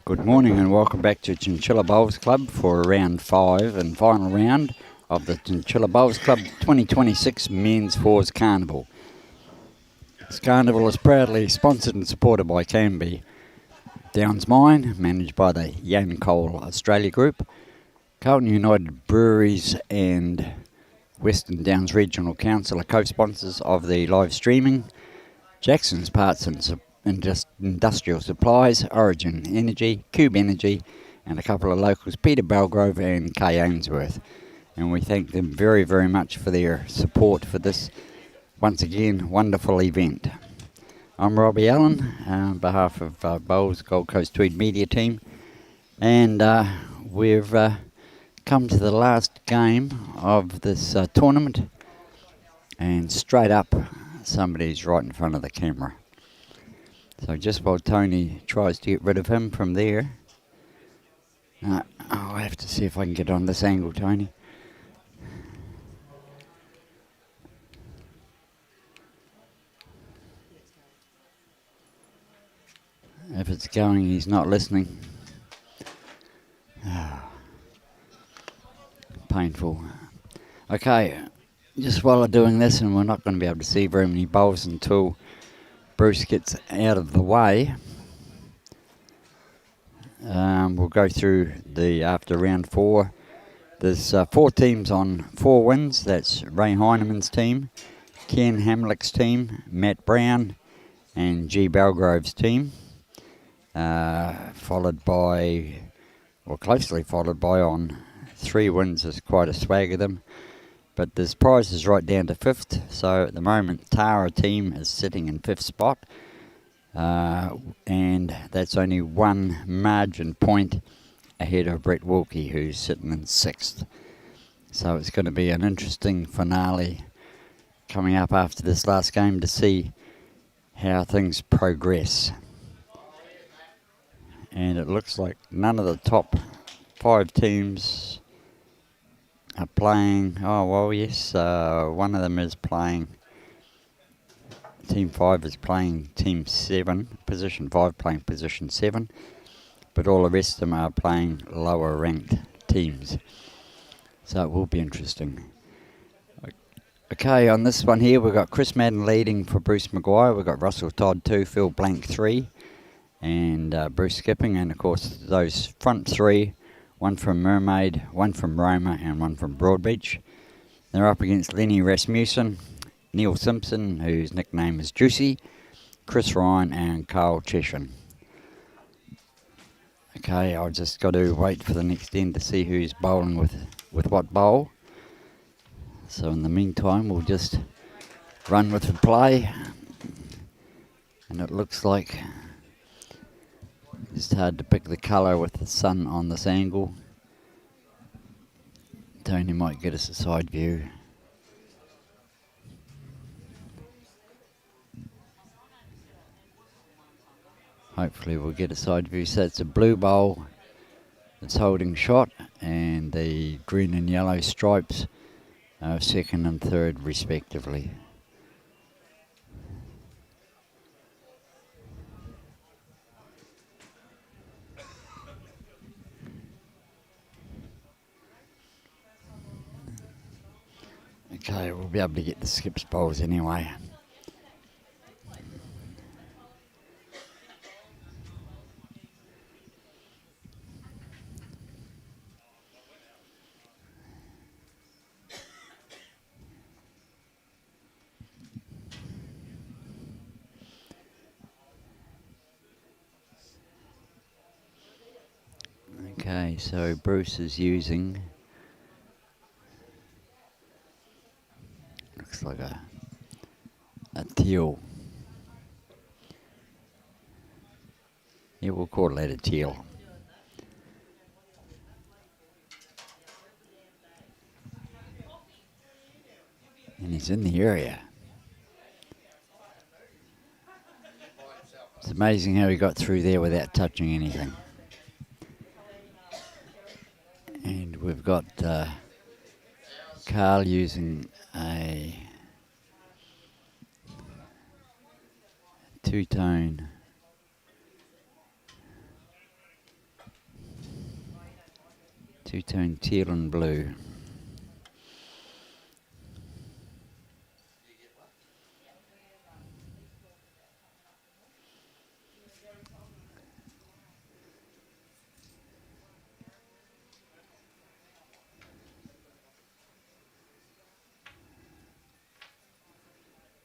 Good morning and welcome back to Chinchilla Bowls Club for round 5 and final round of the Chinchilla Bowls Club 2026 Men's Fours Carnival. This carnival is proudly sponsored and supported by Canby Downs Mine, managed by the Yancoal Australia Group, Carlton United Breweries and Western Downs Regional Council are co-sponsors of the live streaming. Jackson's Parts and Industrial Supplies, Origin Energy, Cube Energy, and a couple of locals, Peter Belgrove and Kay Ainsworth. And we thank them very, very much for their support for this, once again, wonderful event. I'm Robbie Allen, on behalf of Bowls Gold Coast-Tweed Media Team, and we've come to the last game of this tournament, and straight up, somebody's right in front of the camera. So just while Tony tries to get rid of him from there, I'll have to see if I can get on this angle, Tony. If it's going, he's not listening. Painful. Okay, just while I'm doing this, and we're not going to be able to see very many bowls until Bruce gets out of the way. We'll go through the after round 4. There's 4 teams on 4 wins. That's Ray Heineman's team, Ken Hamlick's team, Matt Brown, and G. Belgrove's team. Followed by, or closely followed by, on 3 wins. There's quite a swag of them. But there's prizes right down to 5th. So at the moment, Tara team is sitting in 5th spot. And that's only 1 margin point ahead of Brett Wilkie, who's sitting in 6th. So it's going to be an interesting finale coming up after this last game to see how things progress. And it looks like none of the top 5 teams are playing. Oh, well, yes, one of them is playing. Team 5 is playing Team 7, Position 5 playing Position 7, but all the rest of them are playing lower ranked teams. So it will be interesting. Okay, on this one here, we've got Chris Madden leading for Bruce McGuire. We've got Russell Todd 2, Phil Blank 3, and Bruce skipping. And of course, those front 3, one from Mermaid, one from Roma, and one from Broadbeach. They're up against Lenny Rassmussen, Neil Simpson, whose nickname is Juicy, Chris Ryan, and Carl Checchin. Okay, I've just got to wait for the next end to see who's bowling with what bowl. So in the meantime, we'll just run with the play. And it looks like it's hard to pick the colour with the sun on this angle. Tony might get us a side view. Hopefully we'll get a side view. So it's a blue bowl that's holding shot, and the green and yellow stripes are 2nd and 3rd respectively. Okay, we'll be able to get the skips bowls anyway. Okay, so Bruce is using, looks like a teal. Yeah, we'll call that a teal. And he's in the area. It's amazing how he got through there without touching anything. And we've got Carl using a 2-tone Two-tone teal and blue.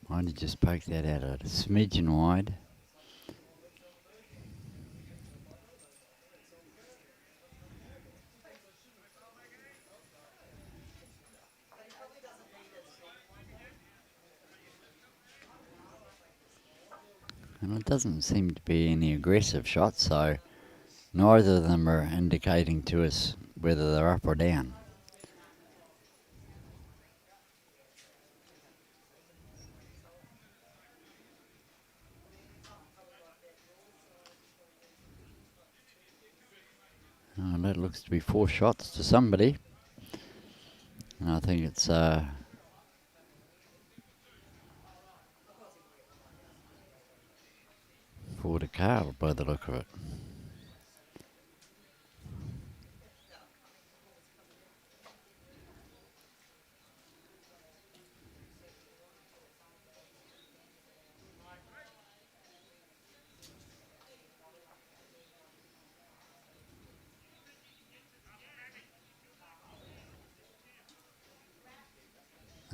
Might have just poked that out a smidgen wide. And it doesn't seem to be any aggressive shots, so neither of them are indicating to us whether they're up or down. Oh, that looks to be 4 shots to somebody. And I think it's for the Carl by the look of it.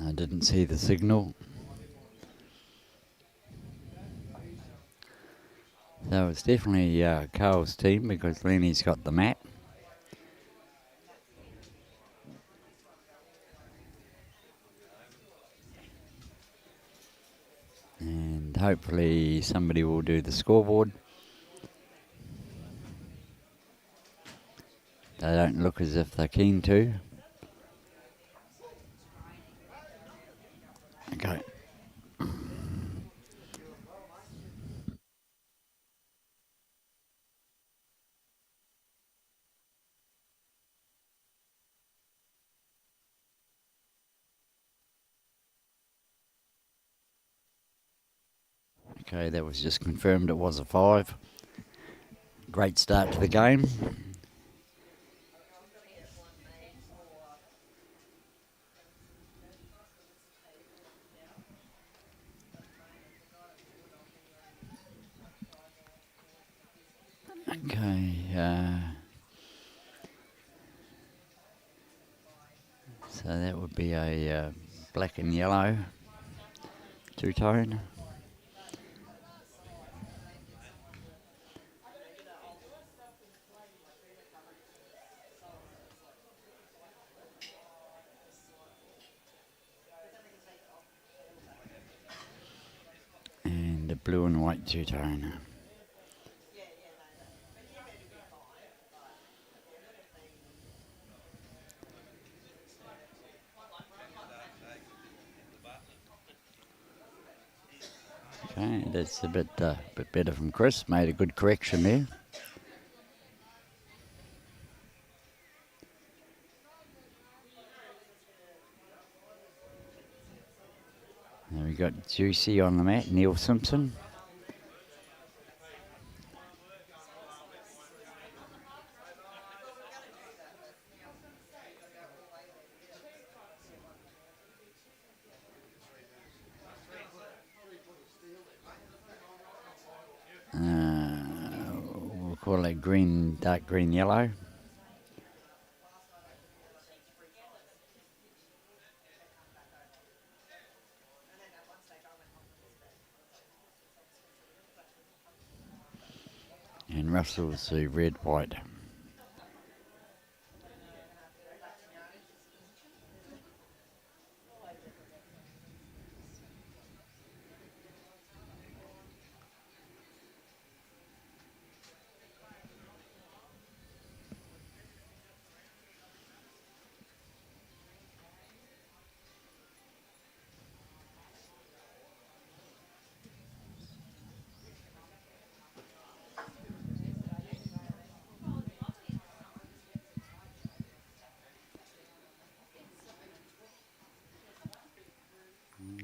I didn't see the signal. So it's definitely Carl's team because Lenny's got the mat. And hopefully somebody will do the scoreboard. They don't look as if they're keen to. Okay. Okay, that was just confirmed it was a 5. Great start to the game. Okay, so that would be a black and yellow two-tone. And a blue and white two-tone. Okay, that's a bit better from Chris. Made a good correction there. There we got Juicy on the mat, Neil Simpson. We'll call it green, dark green yellow. And Russell's the red, white.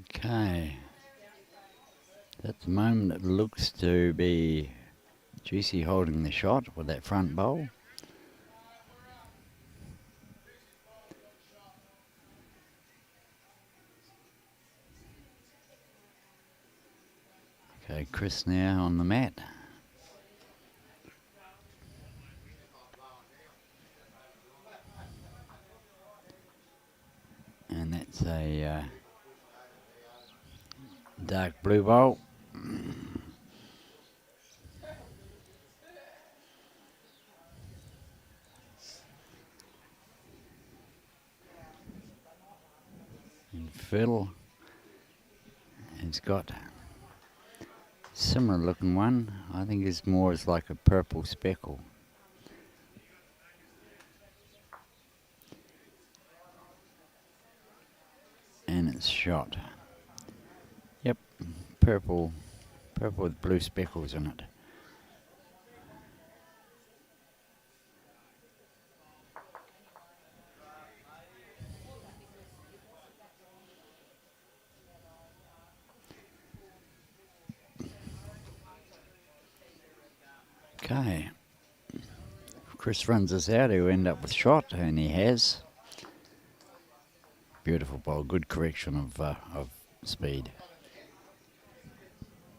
Okay. At the moment it looks to be Juicy holding the shot with that front bowl. Okay, Chris now on the mat. And that's a dark blue bowl. And Phil has got a similar looking one. I think it's more as like a purple speckle. And it's shot. Yep, purple with blue speckles in it. Okay. If Chris runs this out, he'll end up with shot, and he has. Beautiful bowl, good correction of speed.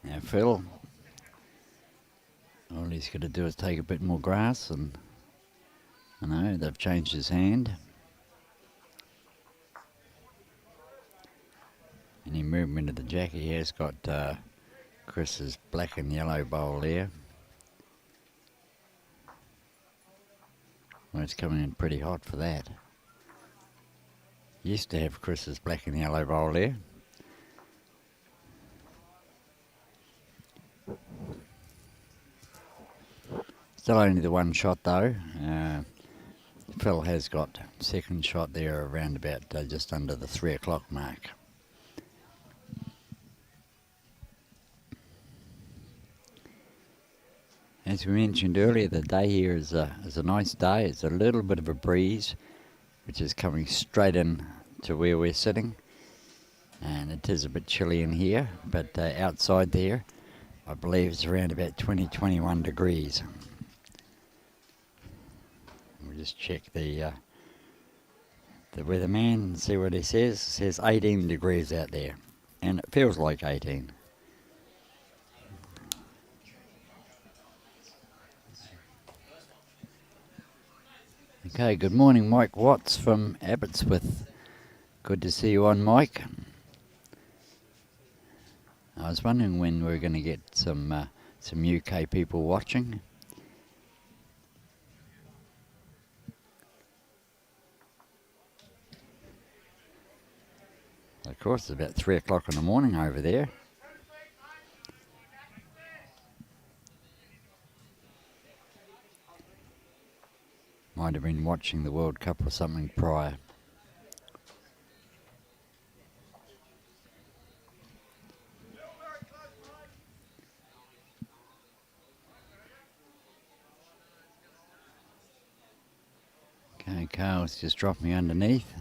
Now Phil, all he's got to do is take a bit more grass, and I know they've changed his hand. Any movement of the jack, he has got Chris's black and yellow bowl there. Well, it's coming in pretty hot for that. Used to have Chris's black and yellow bowl there. Still only the one shot though. Phil has got second shot there around about just under the 3 o'clock mark. As we mentioned earlier, the day here is a nice day. It's a little bit of a breeze, which is coming straight in to where we're sitting. And it is a bit chilly in here, but outside there, I believe it's around about 20-21 degrees. We'll just check the weatherman and see what he says. It says 18 degrees out there, and it feels like 18. Okay, good morning, Mike Watts from Abbotsford. Good to see you on, Mike. I was wondering when we were going to get some UK people watching. Of course, it's about 3 o'clock in the morning over there. Might have been watching the World Cup or something prior. Okay, Carl's just dropped me underneath.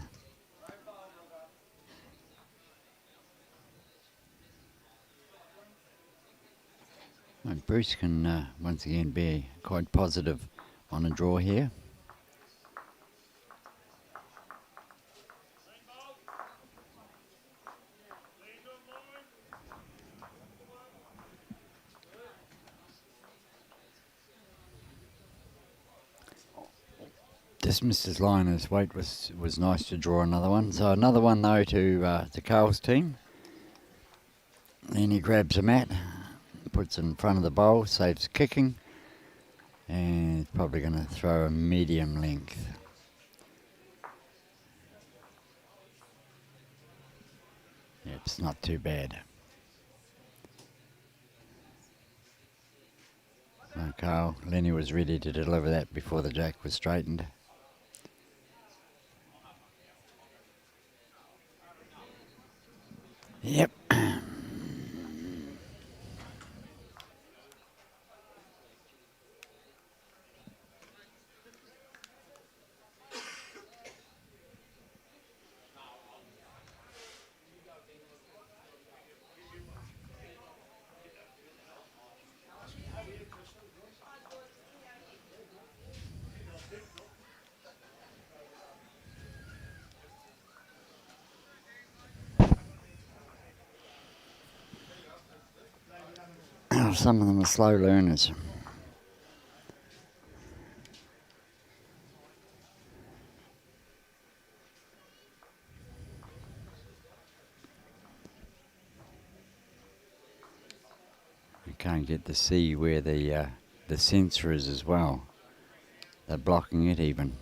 And Bruce can once again be quite positive on a draw here. Dismissed his line. His weight was nice to draw another one. So another one though to Carl's team. Then he grabs a mat, puts it in front of the bowl, saves kicking, and probably going to throw a medium length. Yep, it's not too bad. Carl, Lenny was ready to deliver that before the jack was straightened. Yep. Some of them are slow learners. You can't get to see where the sensor is as well. They're blocking it even.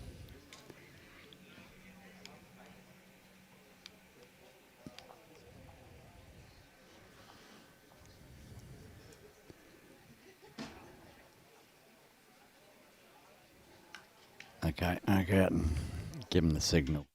Okay, I'll go out and give them the signal.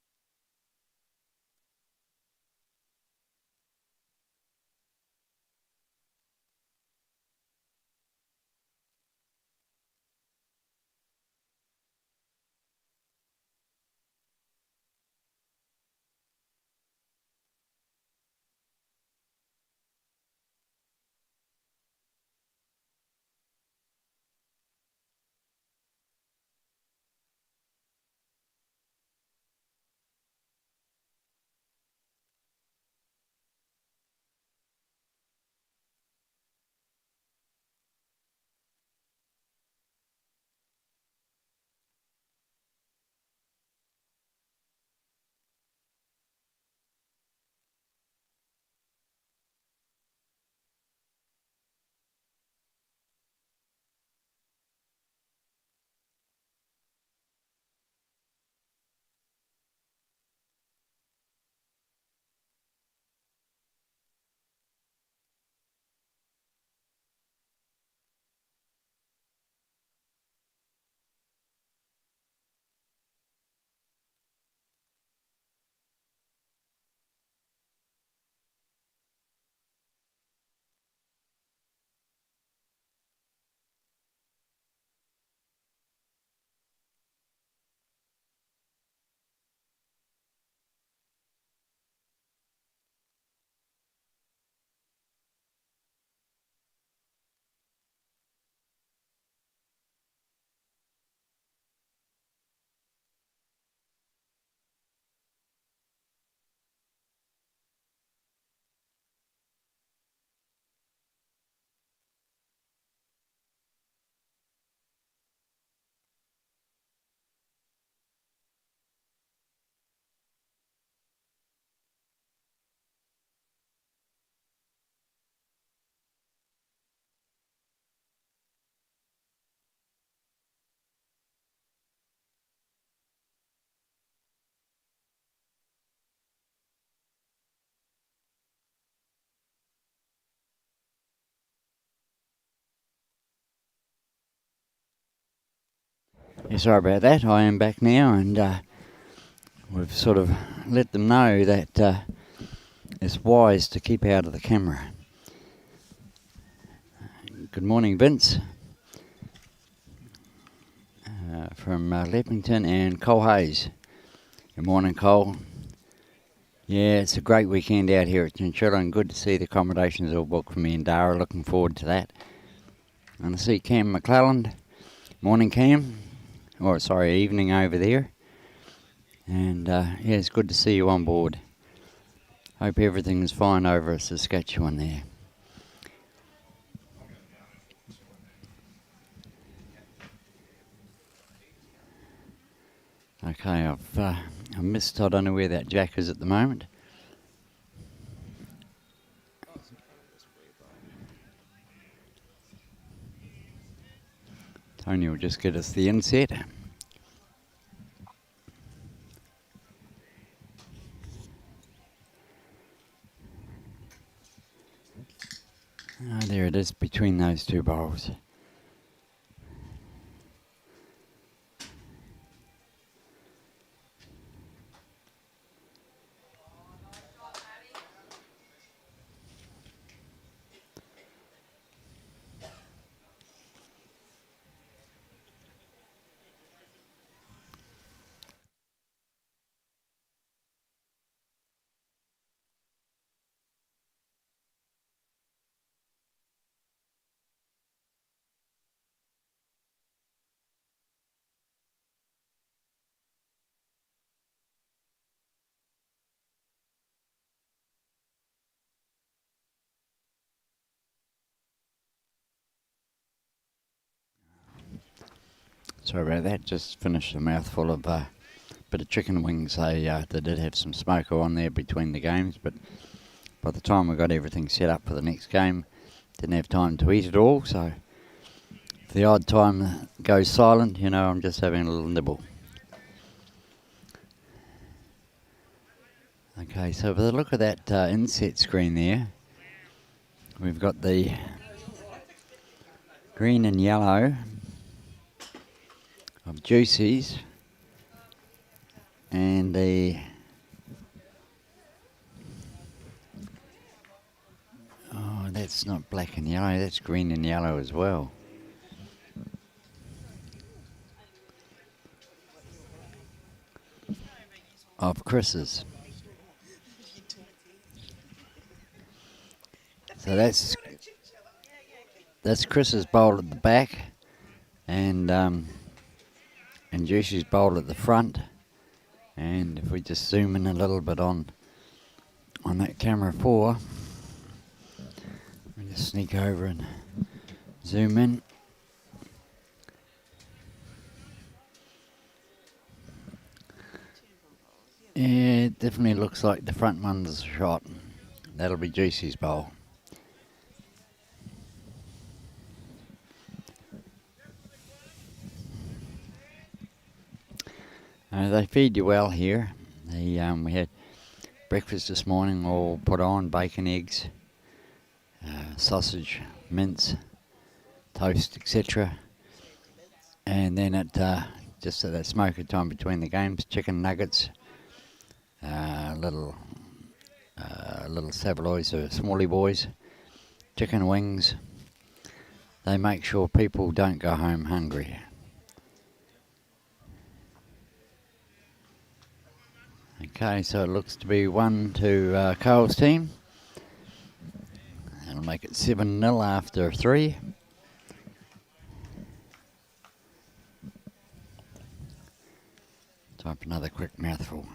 Yeah, sorry about that. I am back now, and we've sort of let them know that it's wise to keep out of the camera. Good morning, Vince, from Leppington, and Cole Hayes. Good morning, Cole. Yeah, it's a great weekend out here at Chinchilla, and good to see the accommodations all booked for me and Dara. Looking forward to that. And I see Cam McClelland. Morning, Cam. Or sorry, evening over there. And yeah, it's good to see you on board. Hope everything's fine over at Saskatchewan there. Okay, I've missed. I don't know where that jack is at the moment. Tony will just get us the inset. Oh, there it is between those two bowls. Sorry about that, just finished a mouthful of bit of chicken wings. They did have some smoker on there between the games, but by the time we got everything set up for the next game, didn't have time to eat it all, so if the odd time goes silent, you know, I'm just having a little nibble. Okay, so with a look at that inset screen there, we've got the green and yellow of Juicy's and the that's not black and yellow, that's green and yellow as well. Of Chris's. So that's Chris's bowl at the back, and Juicy's bowl at the front. And if we just zoom in a little bit on that camera 4, we just sneak over and zoom in. Yeah, it definitely looks like the front one's shot. That'll be Juicy's bowl. They feed you well here. We had breakfast this morning, all put on, bacon, eggs, sausage, mince, toast, etc. And then just at that smoker time between the games, chicken nuggets, little Savoys or Smalley boys, chicken wings. They make sure people don't go home hungry. Okay, so it looks to be 1 to Cole's team. That'll make it 7-0 after 3. Time for another quick mouthful.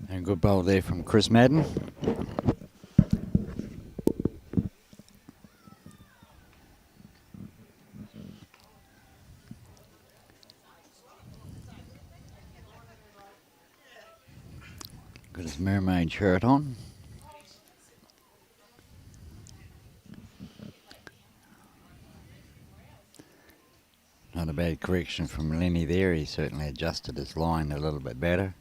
And a good bowl there from Chris Madden. Got his mermaid shirt on. Not a bad correction from Lenny there. He certainly adjusted his line a little bit better.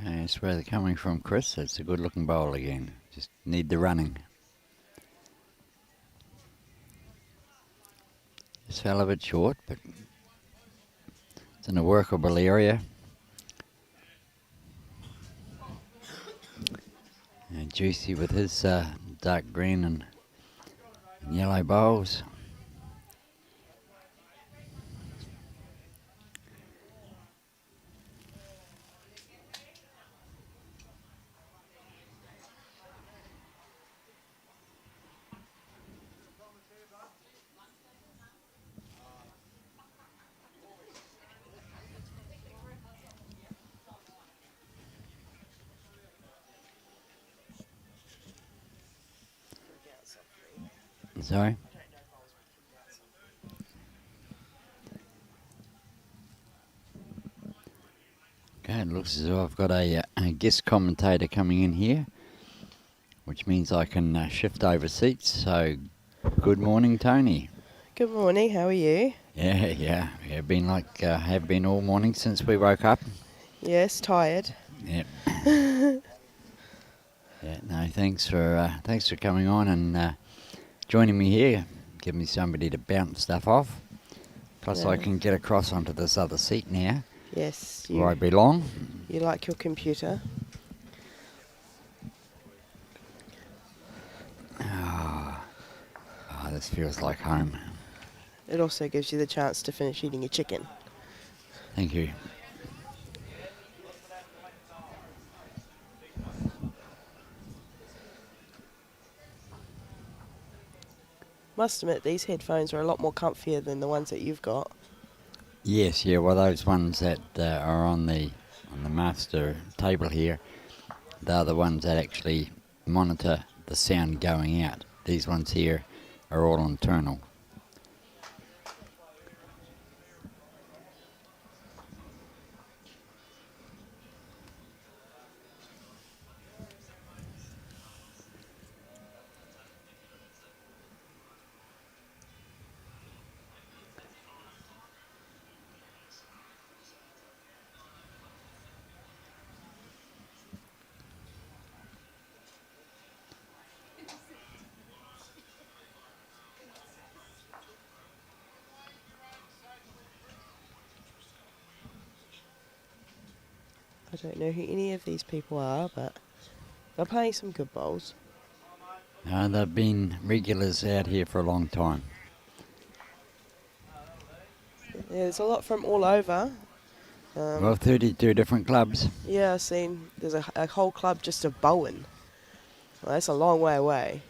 Okay, that's where they're coming from, Chris. That's a good looking bowl again. Just need the running. Just fell a bit short, but it's in a workable area. And Juicy with his dark green and yellow bowls. Sorry? Okay, it looks as though I've got a guest commentator coming in here which means I can shift over seats. So, good morning, Tony. Good morning, how are you? Yeah. Been like have been all morning since we woke up. Yes, tired. Yeah. Yeah. No, thanks for coming on and joining me here. Give me somebody to bounce stuff off. Plus, I can get across onto this other seat now. Yes, Where I belong. You like your computer? This feels like home. It also gives you the chance to finish eating your chicken. Thank you. Must admit, these headphones are a lot more comfier than the ones that you've got. Yes, yeah. Well, those ones that are on the master table here, they're the ones that actually monitor the sound going out. These ones here are all internal. I don't know who any of these people are, but they're playing some good bowls. They've been regulars out here for a long time. Yeah, there's a lot from all over. Well, 32 different clubs. Yeah, I've seen there's a whole club just of Bowen. Well, that's a long way away.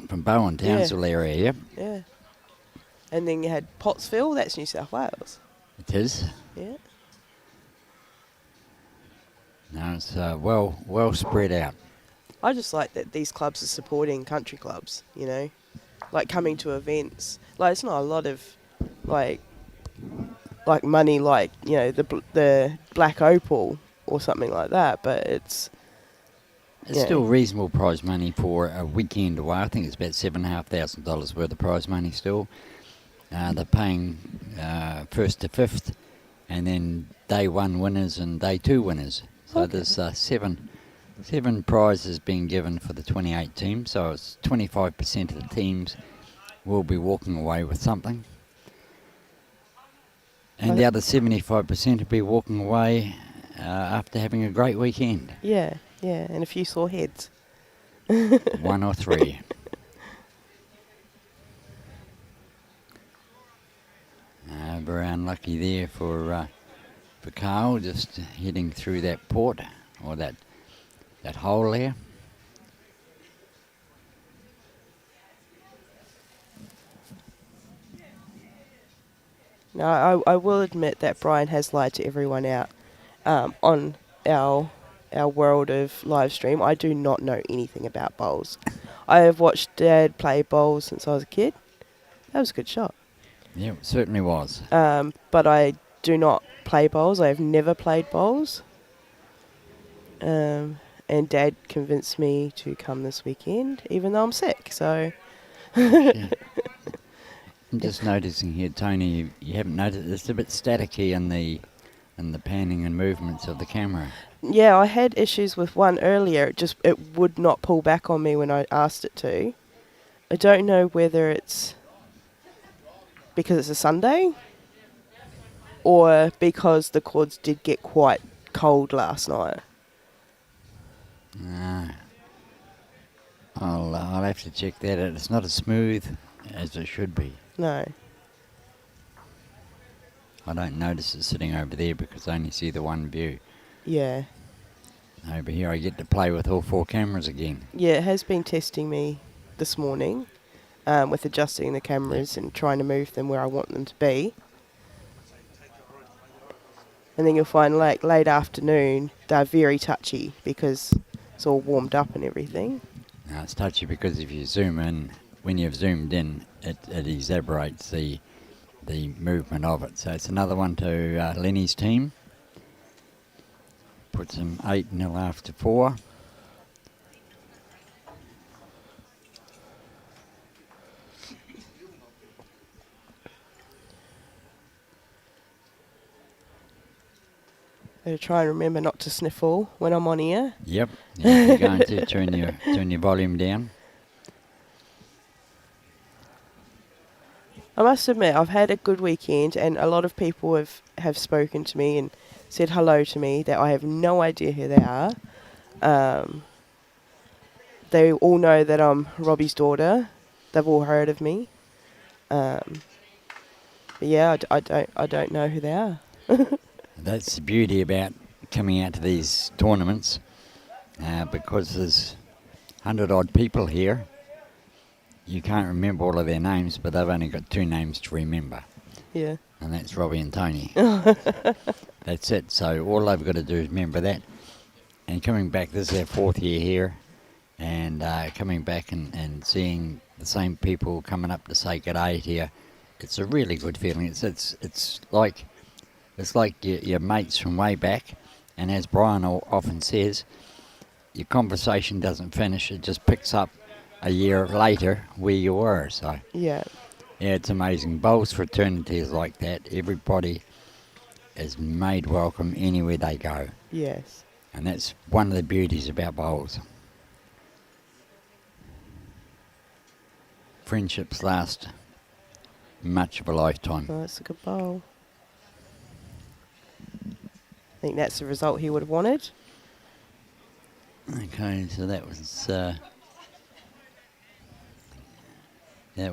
From Bowen, Townsville area, yep. Yeah. And then you had Pottsville, that's New South Wales. It is. Yeah. No, it's well spread out. I just like that these clubs are supporting country clubs, you know, like coming to events. Like it's not a lot of like money, like you know the Black Opal or something like that, but it's still reasonable prize money for a weekend away. I think it's about $7,500 worth of prize money still. They're paying first to fifth, and then day one winners and day two winners. So there's seven prizes being given for the 28 teams. So it's 25% of the teams will be walking away with something. And the other 75% will be walking away after having a great weekend. Yeah, and a few sore heads. One or three. Very unlucky there for Carl, just heading through that port or that hole there. No, I will admit that Brian has lied to everyone out on our world of live stream. I do not know anything about bowls. I have watched Dad play bowls since I was a kid. That was a good shot. Yeah, it certainly was. But I do not play bowls. I have never played bowls. And Dad convinced me to come this weekend, even though I'm sick. So. Yeah. I'm just noticing here, Tony. You haven't noticed it's a bit staticky in the panning and movements of the camera. Yeah, I had issues with one earlier. It would not pull back on me when I asked it to. I don't know whether it's because it's a Sunday or because the cords did get quite cold last night. I'll have to check that out. It's not as smooth as it should be. No. I don't notice it sitting over there because I only see the one view. Yeah. Over here I get to play with all four cameras again. Yeah, it has been testing me this morning with adjusting the cameras and trying to move them where I want them to be. And then you'll find like late afternoon they're very touchy because it's all warmed up and everything. Now it's touchy because if you zoom in, when you've zoomed in, it exaggerates the movement of it. So it's another one to Lenny's team. Puts him 8-0 after 4. Gotta try and remember not to sniffle when I'm on air. Yep. Yeah, you're going to turn your volume down. I must admit, I've had a good weekend, and a lot of people have spoken to me and said hello to me that I have no idea who they are. They all know that I'm Robbie's daughter. They've all heard of me. But yeah, I don't know who they are. That's the beauty about coming out to these tournaments, because there's 100-odd people here. You can't remember all of their names, but they've only got 2 names to remember. Yeah. And that's Robbie and Tony. That's it. So all they've got to do is remember that. And coming back, this is our 4th year here, and coming back and seeing the same people coming up to say g'day to you, it's a really good feeling. It's like your mates from way back, and as Brian often says, your conversation doesn't finish; it just picks up a year later where you were. So Yeah. yeah, it's amazing. Bowls fraternity is like that. Everybody is made welcome anywhere they go. Yes. And that's one of the beauties about bowls. Friendships last much of a lifetime. Oh, that's a good bowl. I think that's the result he would have wanted. Okay, so that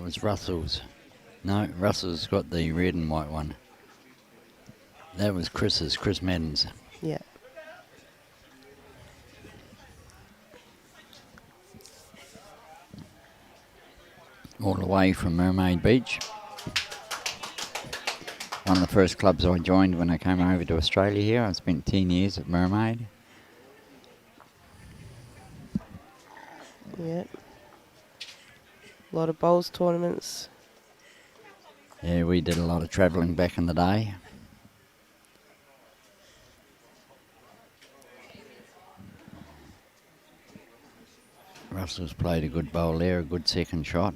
was Russell's. No, Russell's got the red and white one. That was Chris Madden's. Yeah. All the way from Mermaid Beach. One of the first clubs I joined when I came over to Australia here. I spent 10 years at Mermaid. Yeah. A lot of bowls tournaments. Yeah, we did a lot of travelling back in the day. Russell's played a good bowl there, a good second shot.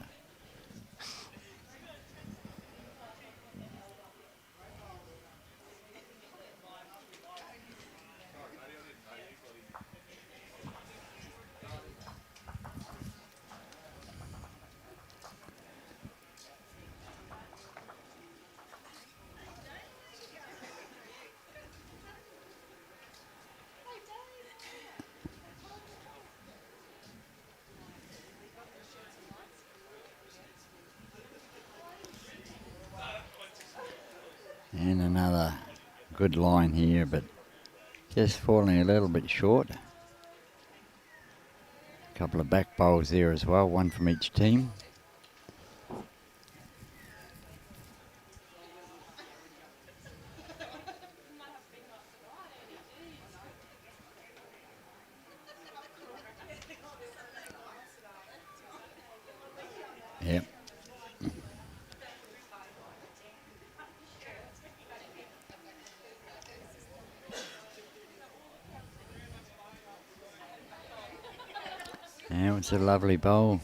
And another good line here, but just falling a little bit short. A couple of back bowls there as well, one from each team. Yep. Yeah, it's a lovely bowl.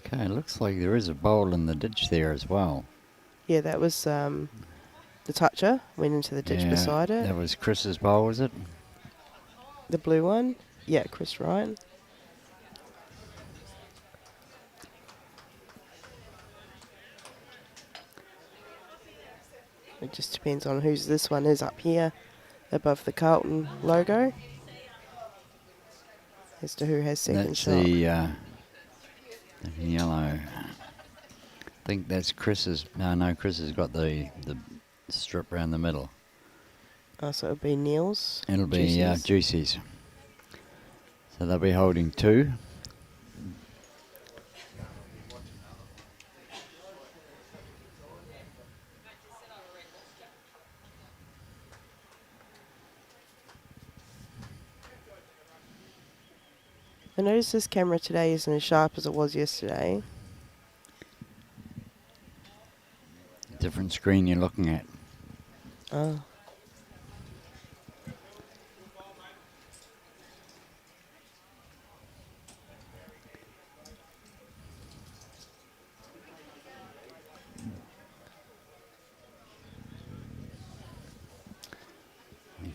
Okay, looks like there is a bowl in the ditch there as well. Yeah, that was the toucher. Went into the ditch beside it. That was Chris's bowl, was it? The blue one. Yeah, Chris Ryan. It just depends on whose this one is up here above the Carlton logo as to who has second That's shot. the yellow. I think that's Chris's. No, Chris has got the strip around the middle. Oh, so it'll be Neil's. It'll be Juicy's. So they'll be holding 2. I noticed this camera today isn't as sharp as it was yesterday. Different screen you're looking at. Oh.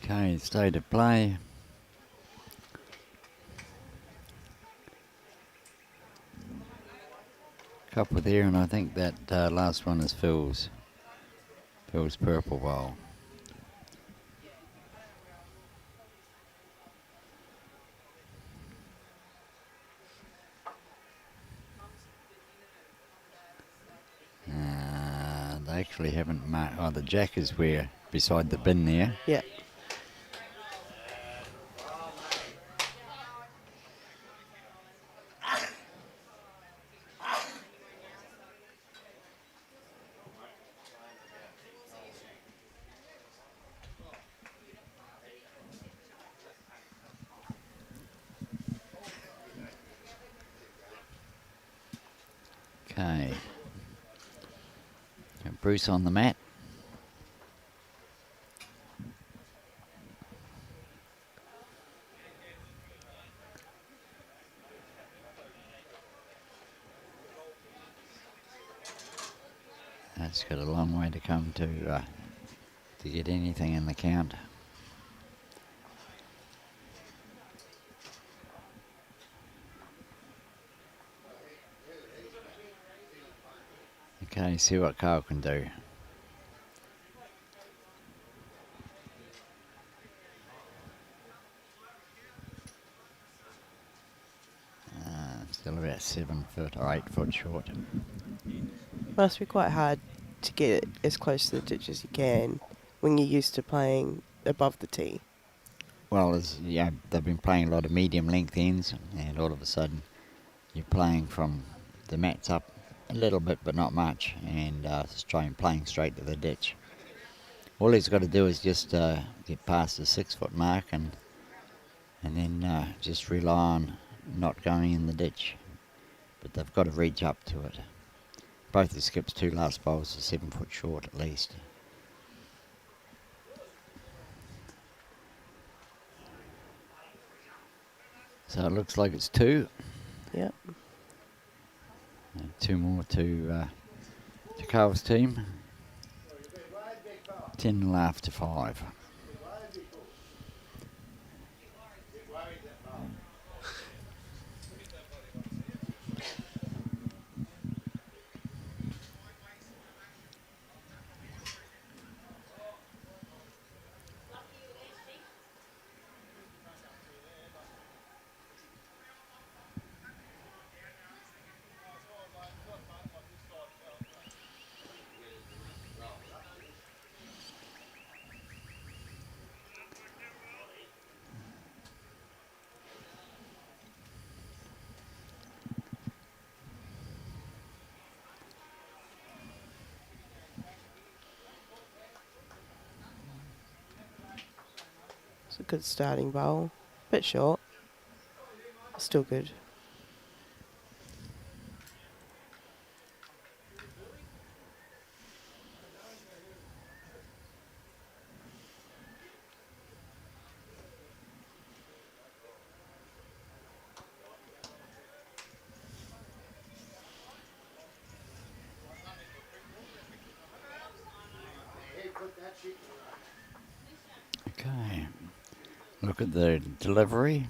Okay, state of play. Couple there, and I think that last one is Phil's purple bowl. They actually haven't marked. Oh, the jack is where beside the bin there. Yeah. Okay. Got Bruce on the mat. That's got a long way to come to get anything in the count. Okay, see what Carl can do. Still about 7 foot or 8 foot short. Must be quite hard to get as close to the ditch as you can when you're used to playing above the tee. Well, they've been playing a lot of medium length ends, and all of a sudden you're playing from the mats up a little bit, but not much, and just playing straight to the ditch. All he's got to do is just get past the 6 foot mark, and then just rely on not going in the ditch. But they've got to reach up to it. Both the skips' 2 last bowls are 7 foot short at least. So it looks like it's 2. Yep. And 2 more to Carl's team. 10 after 5. It's a good starting bowl. Bit short. Still good. Okay. Look at the delivery.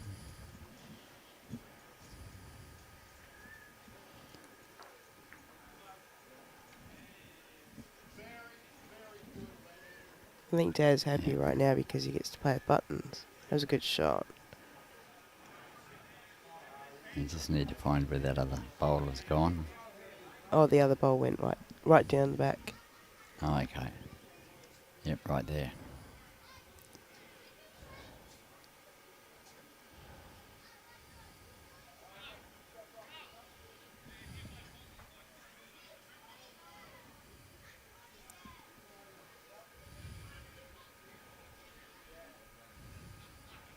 I think Dad's happy right now because he gets to play with buttons. That was a good shot. You just need to find where that other bowl has gone. Oh, the other bowl went right down the back. Oh, okay. Yep, right there.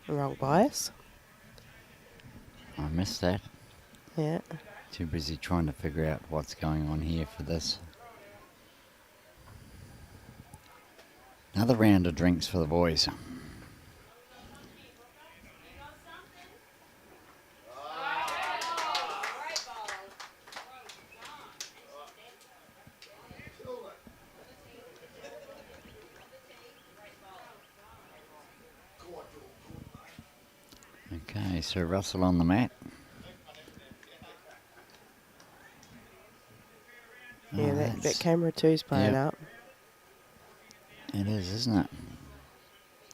Roll bias. I missed that. Yeah. Too busy trying to figure out what's going on here for this. Another round of drinks for the boys. Okay, so Russell on the mat. Yeah, that camera two's playing yep. up. It is, isn't it?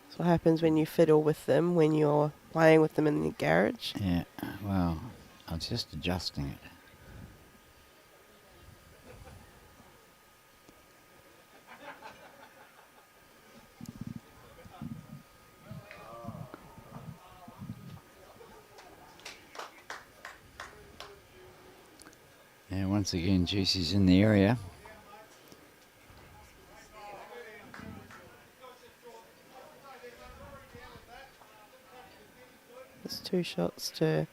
That's what happens when you fiddle with them, when you're playing with them in the garage. Yeah, well, I was just adjusting it. Yeah, once again, Juicy's in the area. There's 2 shots to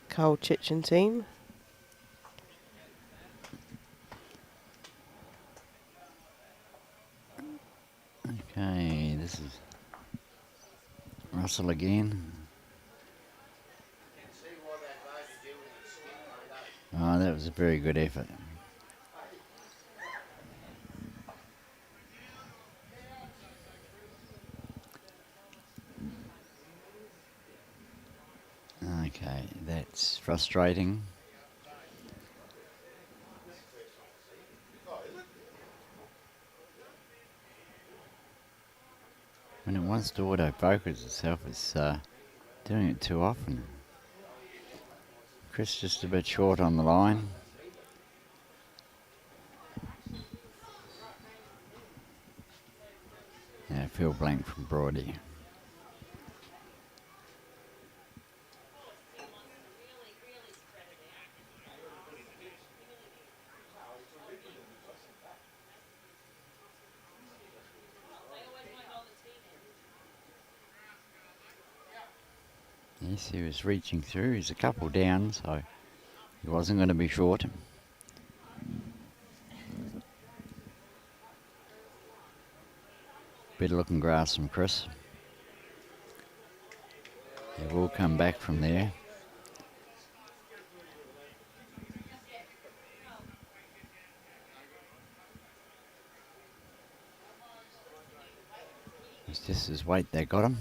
Carl Checchin team. Okay, this is Russell again. Oh, that was a very good effort. Okay, that's frustrating. When it wants to auto-focus itself, it's doing it too often. Chris just a bit short on the line. Yeah, field blank from Brody. Yes, he was reaching through. He's a couple down, so he wasn't going to be short. Better looking grass from Chris. He will come back from there. It's just his weight that got him.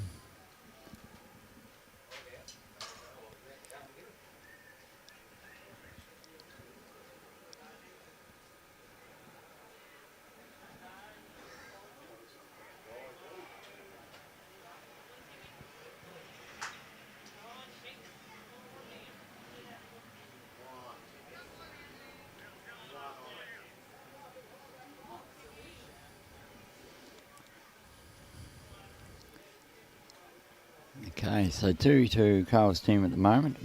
Okay, so 2 to Carl's team at the moment.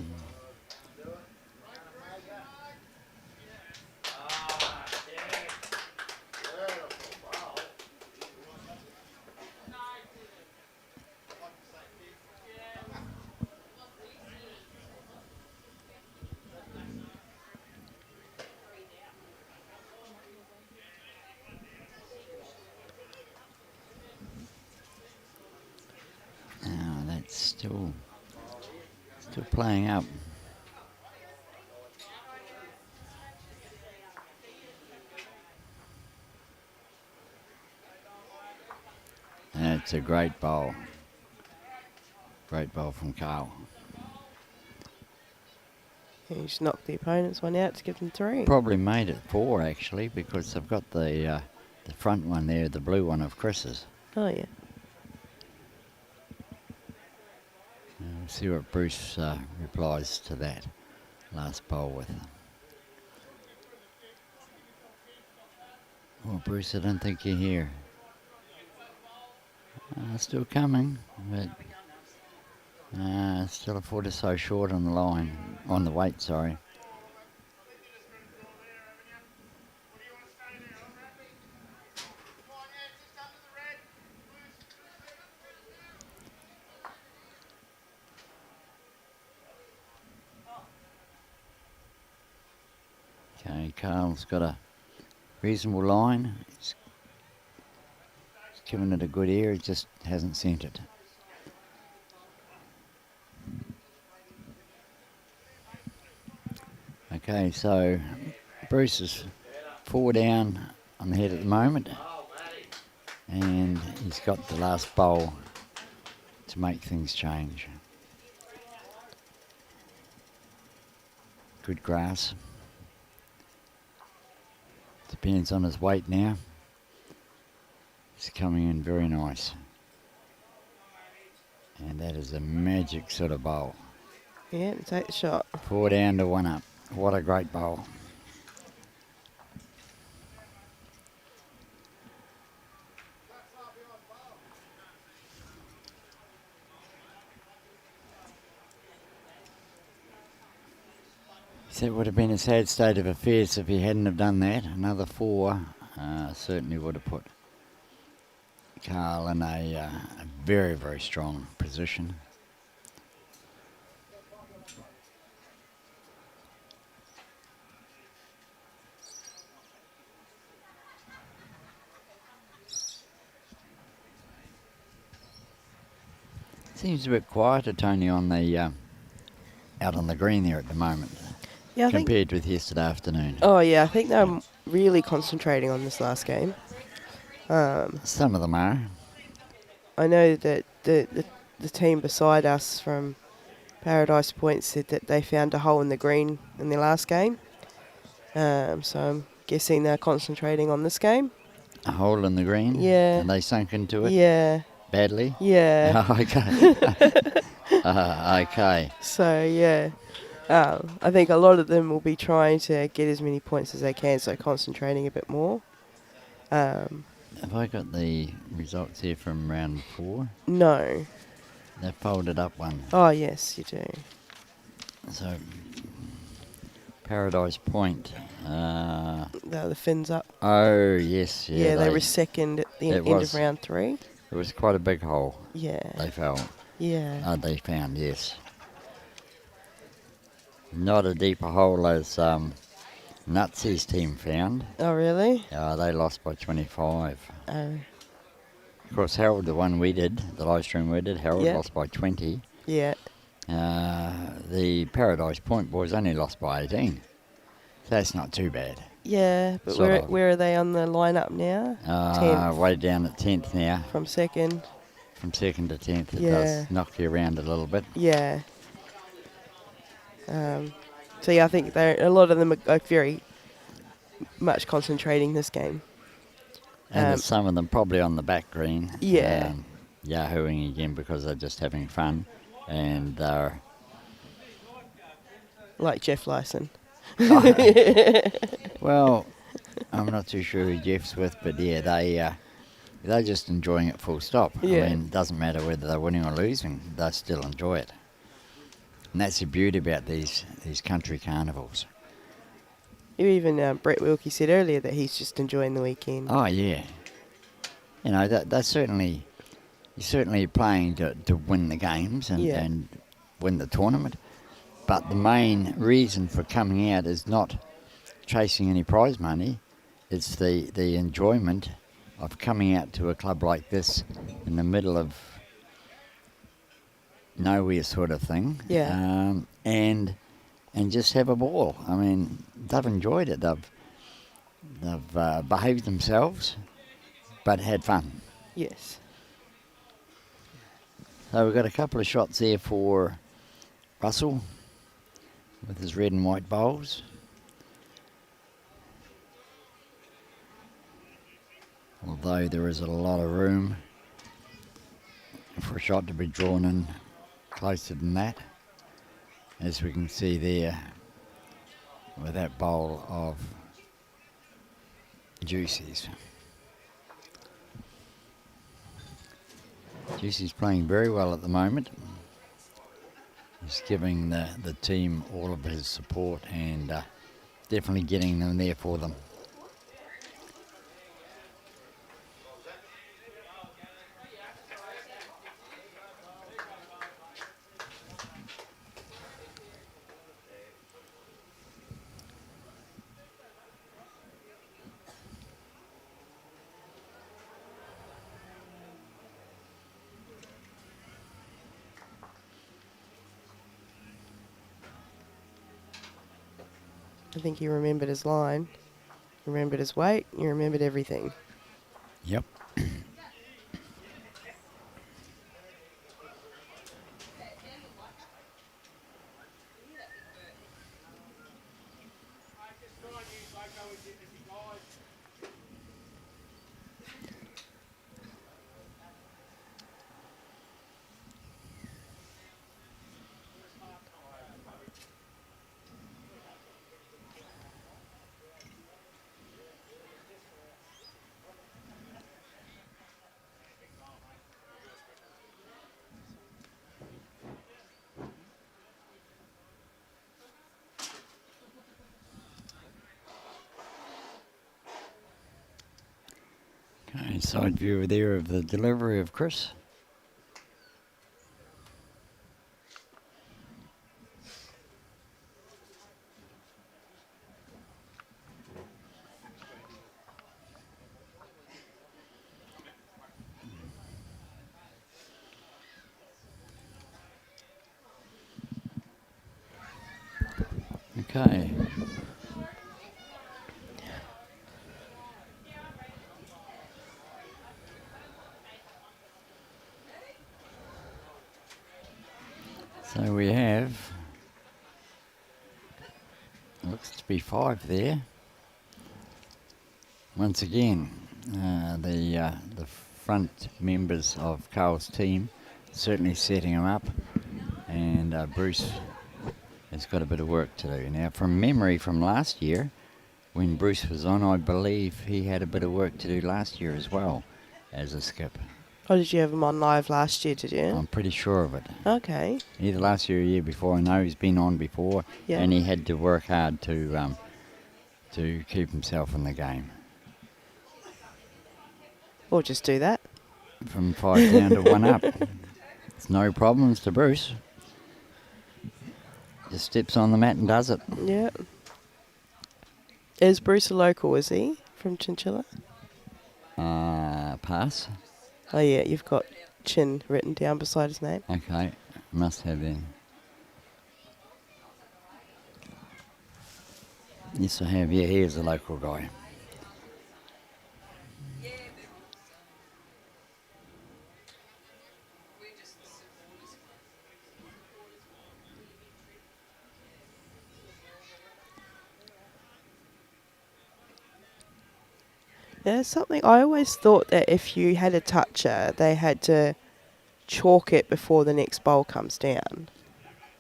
That's still playing up. That's a great bowl. Great bowl from Carl. He just knocked the opponent's one out to give them 3. Probably made it 4 actually, because I've got the front one there, the blue one of Chris's. Oh, yeah. We'll see what Bruce replies to that last bowl with. Oh, Bruce, I don't think you're here. Still coming, but still a foot or so short on the line, on the weight, sorry. Carl's got a reasonable line. He's given it a good air, he just hasn't sent it. Okay, so Bruce is 4 down on the head at the moment, and he's got the last bowl to make things change. Good grass. Depends on his weight now. He's coming in very nice. And that is a magic sort of bowl. Yeah, take the shot. 4 down to 1 up. What a great bowl. So it would have been a sad state of affairs if he hadn't have done that. Another 4 certainly would have put Carl in a very, very strong position. Seems a bit quieter, Tony, on the out on the green there at the moment, Yeah, compared with yesterday afternoon. Oh yeah, I think they're really concentrating on this last game. Some of them are. I know that the team beside us from Paradise Point said that they found a hole in the green in their last game. So I'm guessing they're concentrating on this game. A hole in the green? Yeah. And they sunk into it? Yeah. Badly? Yeah. Okay. Okay. So yeah, I think a lot of them will be trying to get as many points as they can, so concentrating a bit more. Have I got the results here from round 4? No. They folded up one. Oh yes, you do. So, Paradise Point. The Finns up. Oh, yes. Yeah, they were second at the end of round 3. It was quite a big hole. Yeah. They fell. Yeah. They found, yes. Not a deeper hole as Nutsy's team found. Oh really? They lost by 25. Oh. Of course, Harold, the one we did, the live stream we did, Harold Yeah. lost by 20. Yeah. The Paradise Point boys only lost by 18. So that's not too bad. Yeah, but where are they on the lineup now? 10th. Way down at 10th now. From second. From second to 10th, it Yeah. does knock you around a little bit. Yeah. So yeah, I think a lot of them are very much concentrating this game. And there's some of them probably on the back green. Yeah. Yahooing again because they're just having fun. And they're... Like Jeff Lyson. Well, I'm not too sure who Jeff's with, but yeah, they're just enjoying it full stop. Yeah. I mean, it doesn't matter whether they're winning or losing, they still enjoy it. And that's the beauty about these country carnivals. Even Brett Wilkie said earlier that he's just enjoying the weekend. Oh, yeah. You know, that's certainly... You're certainly playing to win the games and win the tournament. But the main reason for coming out is not chasing any prize money. It's the enjoyment of coming out to a club like this in the middle of nowhere sort of thing. Yeah. And just have a ball. I mean, they've enjoyed it. They've behaved themselves, but had fun. Yes. So we've got a couple of shots there for Russell with his red and white bowls. Although there is a lot of room for a shot to be drawn in closer than that, as we can see there with that bowl of Juicy's. Juicy's playing very well at the moment. He's giving the team all of his support and definitely getting them there for them. I think he remembered his line, remembered his weight, he remembered everything. Yep. Okay, side view there of the delivery of Chris. Okay. So we have, looks to be 5 there. Once again, the front members of Carl's team certainly setting him up, and Bruce has got a bit of work to do. Now, from memory from last year, when Bruce was on, I believe he had a bit of work to do last year as well as a skip. Oh, did you have him on live last year, did you? I'm pretty sure of it. Okay. Either last year or year before. I know he's been on before, Yeah. and he had to work hard to keep himself in the game. Or just do that. From 5 down to 1 up. It's no problems to Bruce. Just steps on the mat and does it. Yeah. Is Bruce a local, is he? From Chinchilla? Pass. Oh, yeah, you've got Chin written down beside his name. Okay, must have then. Yes, I have. Yeah, he is a local guy. There's something, I always thought that if you had a toucher, they had to chalk it before the next bowl comes down.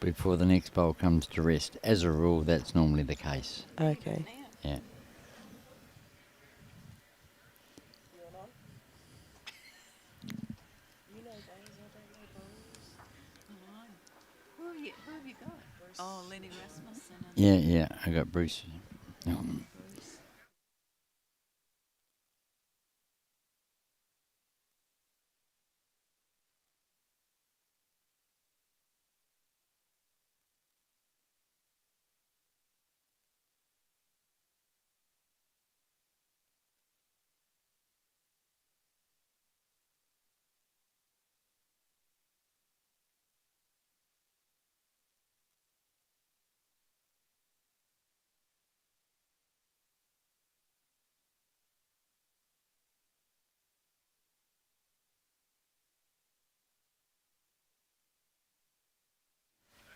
Before the next bowl comes to rest. As a rule, that's normally the case. Okay. Yeah. Who have you got? Oh, Lenny Rassmussen. Yeah, I got Bruce.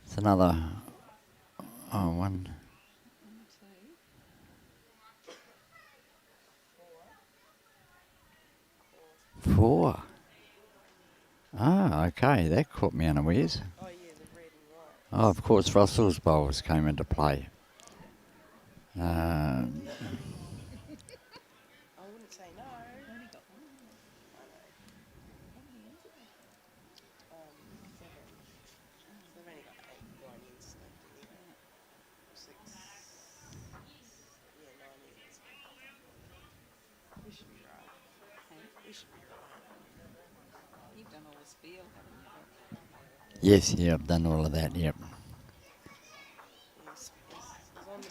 It's another, one. 4. Ah, okay, that caught me unawares. Oh, yeah, the red and white. Oh, of course, Russell's bowls came into play. I wouldn't say no. Only got one. They've only got 8 guardians left anyway. 6. Yeah, 9 years. We should be right. We should be right. You've done all this field, haven't you? Yes, yeah, I've done all of that, yep. He's on the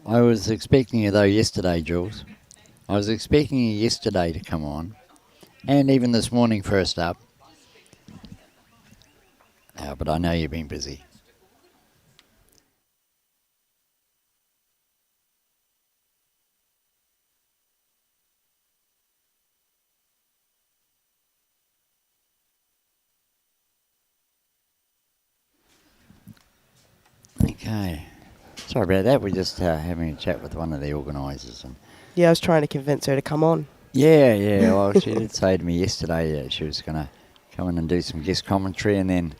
ball. I was expecting you, though, yesterday, Jules. I was expecting you yesterday to come on, and even this morning first up. But I know you've been busy. Okay. Sorry about that. We're just having a chat with one of the organisers. And Yeah, I was trying to convince her to come on. yeah. Well, she did say to me yesterday that she was going to come in and do some guest commentary, and then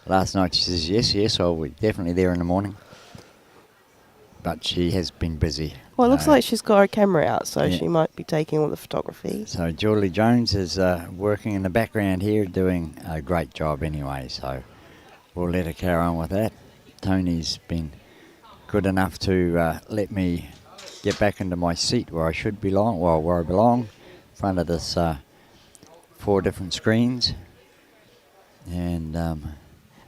last night she says, yes, I'll be definitely there in the morning. But she has been busy. Well, it looks So- like she's got her camera out, so Yeah. she might be taking all the photography. So Julie Jones is working in the background here, doing a great job anyway. So we'll let her carry on with that. Tony's been good enough to let me get back into my seat where I should belong, well, where I belong, in front of this 4 different screens. And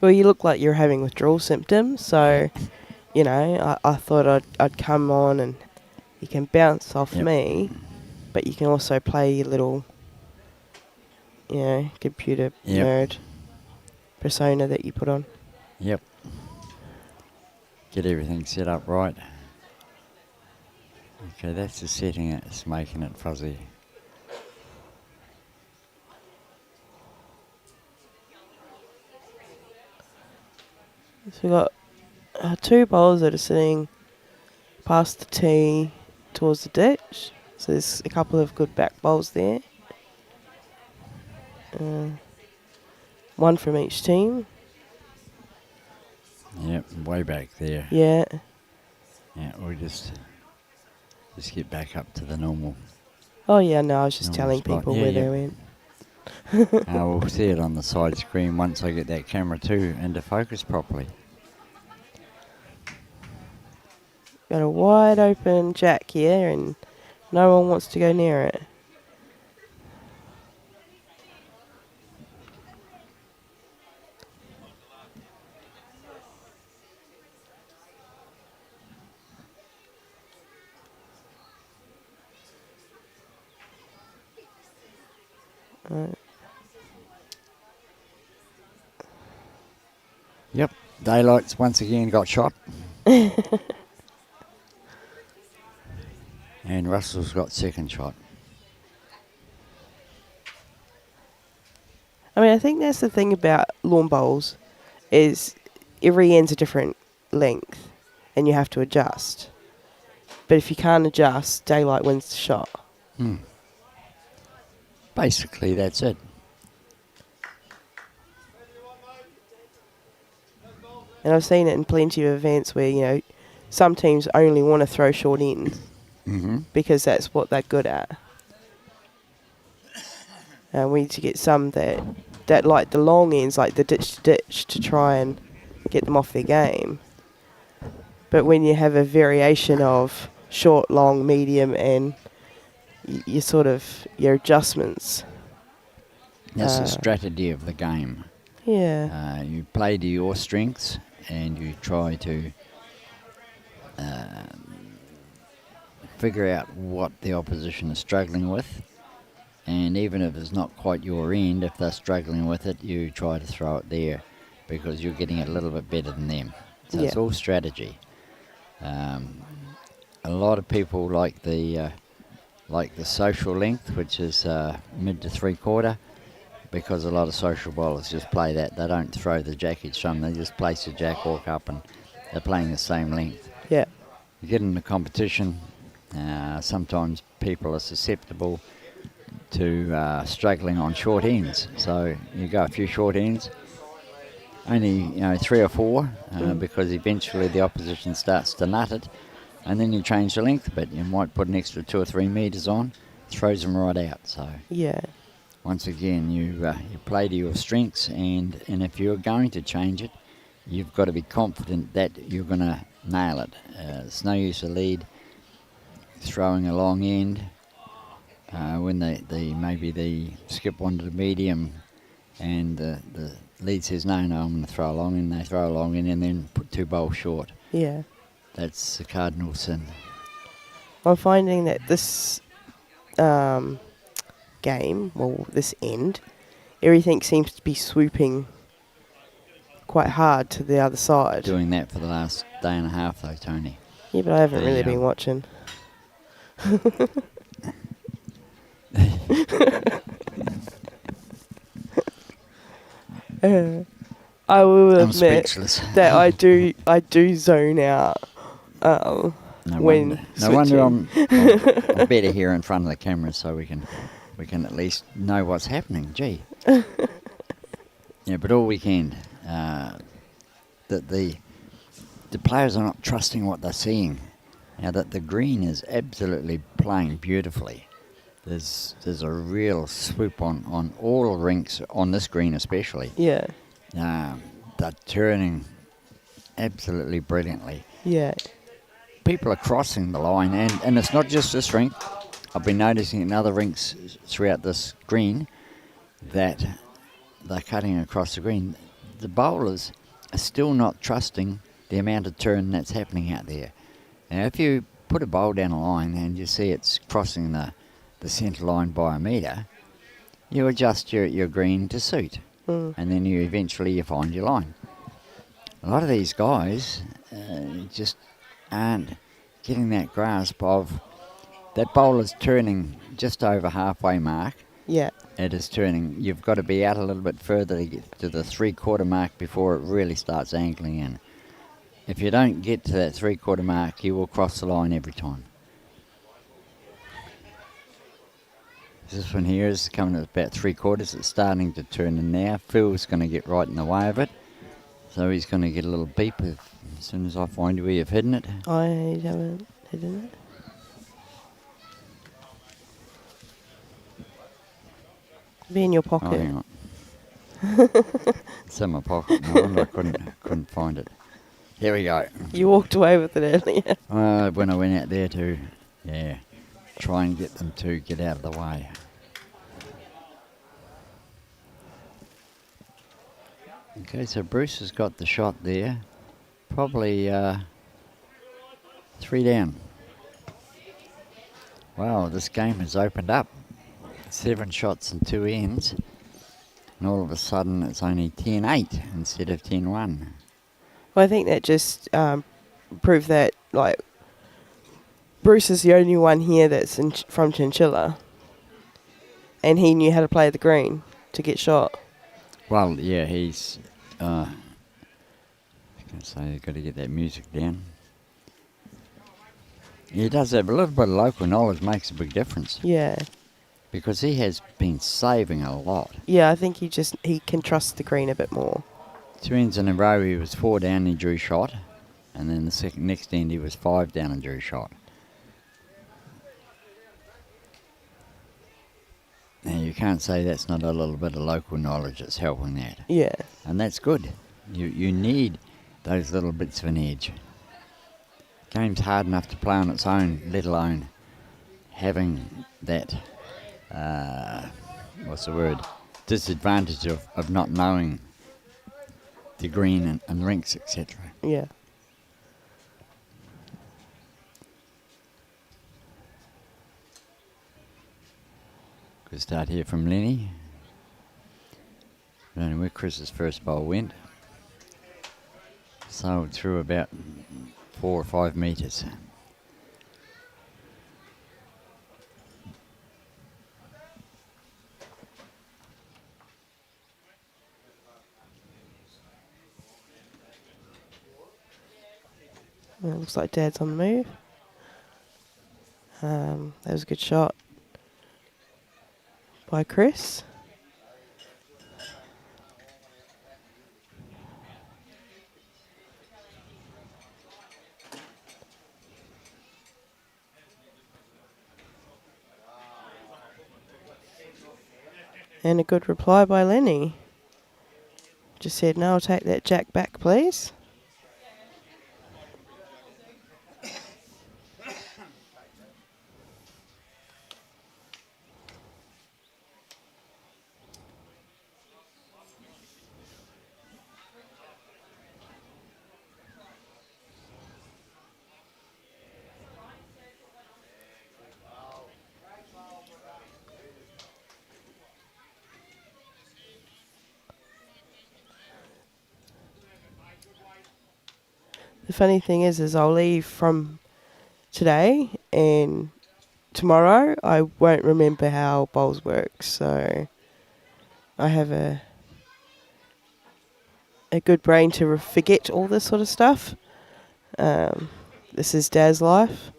Well, you look like you're having withdrawal symptoms, so, you know, I thought I'd come on and you can bounce off Yep. me, but you can also play your little, you know, computer Yep. nerd persona that you put on. yep, get everything set up right. Okay, that's the setting. It's making it fuzzy. So we've got 2 bowls that are sitting past the tee towards the ditch. So there's a couple of good back bowls there. 1 from each team. Yep, way back there. Yeah. Yeah, we'll just get back up to the normal. Oh yeah, no, I was just Normal telling spot. people Yeah, where yeah. they went. We'll see it on the side screen once I get that camera too into focus properly. Got a wide open jack here and no one wants to go near it. Yep, daylight's once again got shot. And Russell's got second shot. I mean, I think that's the thing about lawn bowls is every end's a different length and you have to adjust. But if you can't adjust, daylight wins the shot. Basically, that's it. And I've seen it in plenty of events where, you know, some teams only want to throw short ends because that's what they're good at. And we need to get some that like the long ends, like the ditch to ditch, to try and get them off their game. But when you have a variation of short, long, medium, and you sort of, your adjustments. That's the strategy of the game. Yeah. You play to your strengths and you try to figure out what the opposition is struggling with. And even if it's not quite your end, if they're struggling with it, you try to throw it there because you're getting it a little bit better than them. So it's Yeah. all strategy. A lot of people like the social length, which is mid to 3/4, because a lot of social bowlers just play that. They don't throw the jack each time. They just place the jack, walk up, and they're playing the same length. Yeah. You get in the competition, sometimes people are susceptible to struggling on short ends. So you go a few short ends, only 3 or 4, because eventually the opposition starts to nut it, and then you change the length a bit. You might put an extra 2 or 3 metres on, throws them right out. So Yeah. once again, you play to your strengths, and if you're going to change it, you've got to be confident that you're going to nail it. It's no use a lead throwing a long end when maybe the skip wanted a medium, and the lead says no, I'm going to throw a long end. They throw a long end and then put 2 bowls short. Yeah. That's the cardinal sin. I'm finding that this game, well, this end, everything seems to be swooping quite hard to the other side. Doing that for the last day and a half, though, Tony. Yeah, but I haven't really Yeah. been watching. I will I'm admit speechless. that I do zone out No when wonder. No wonder switching. I'm better here in front of the camera so we can at least know what's happening. Gee. Yeah, but all weekend, that the players are not trusting what they're seeing. Now that the green is absolutely playing beautifully. There's a real swoop on all rinks, on this green especially. Yeah. They're turning absolutely brilliantly. Yeah. People are crossing the line, and it's not just this rink. I've been noticing in other rinks throughout this green that they're cutting across the green. The bowlers are still not trusting the amount of turn that's happening out there. Now, if you put a bowl down a line and you see it's crossing the centre line by a metre, you adjust your green to suit, and then you find your line. A lot of these guys just aren't getting that grasp of that bowler's turning just over halfway mark. Yeah. It is turning. You've got to be out a little bit further to get to the 3/4 mark before it really starts angling in. If you don't get to that 3/4 mark, you will cross the line every time. This one here is coming at about 3/4. It's starting to turn in now. Phil's going to get right in the way of it. So he's going to get a little beep as soon as I find where you've hidden it. I haven't hidden it. Be in your Oh, pocket. hang on. It's in my pocket. No wonder I couldn't find it. Here we go. You walked away with it earlier. When I went out there to, try and get them to get out of the way. Okay, so Bruce has got the shot there. Probably 3 down. Wow, this game has opened up. 7 shots and 2 ends. And all of a sudden it's only 10-8 instead of 10-1. Well, I think that just proved that, like, Bruce is the only one here that's from Chinchilla. And he knew how to play the green to get shot. Well, yeah, he's... I was going to say, you've got to get that music down. He does have a little bit of local knowledge, makes a big difference. Yeah. Because he has been saving a lot. Yeah, I think he can trust the green a bit more. 2 ends in a row, he was 4 down and he drew shot. And then the next end, he was 5 down and drew shot. Now, you can't say that's not a little bit of local knowledge that's helping that. Yeah. And that's good. You need those little bits of an edge. Game's hard enough to play on its own, let alone having that, disadvantage of not knowing the green and rinks, etc. Yeah. Good start here from Lenny. I don't know where Chris's first bowl went. Sailed through about 4 or 5 metres. Well, looks like Dad's on the move. That was a good shot by Chris. And a good reply by Lenny. Just said, no, I'll take that jack back, please. The funny thing is I'll leave from today and tomorrow I won't remember how bowls work, so I have a a good brain to forget all this sort of stuff. This is Dad's life.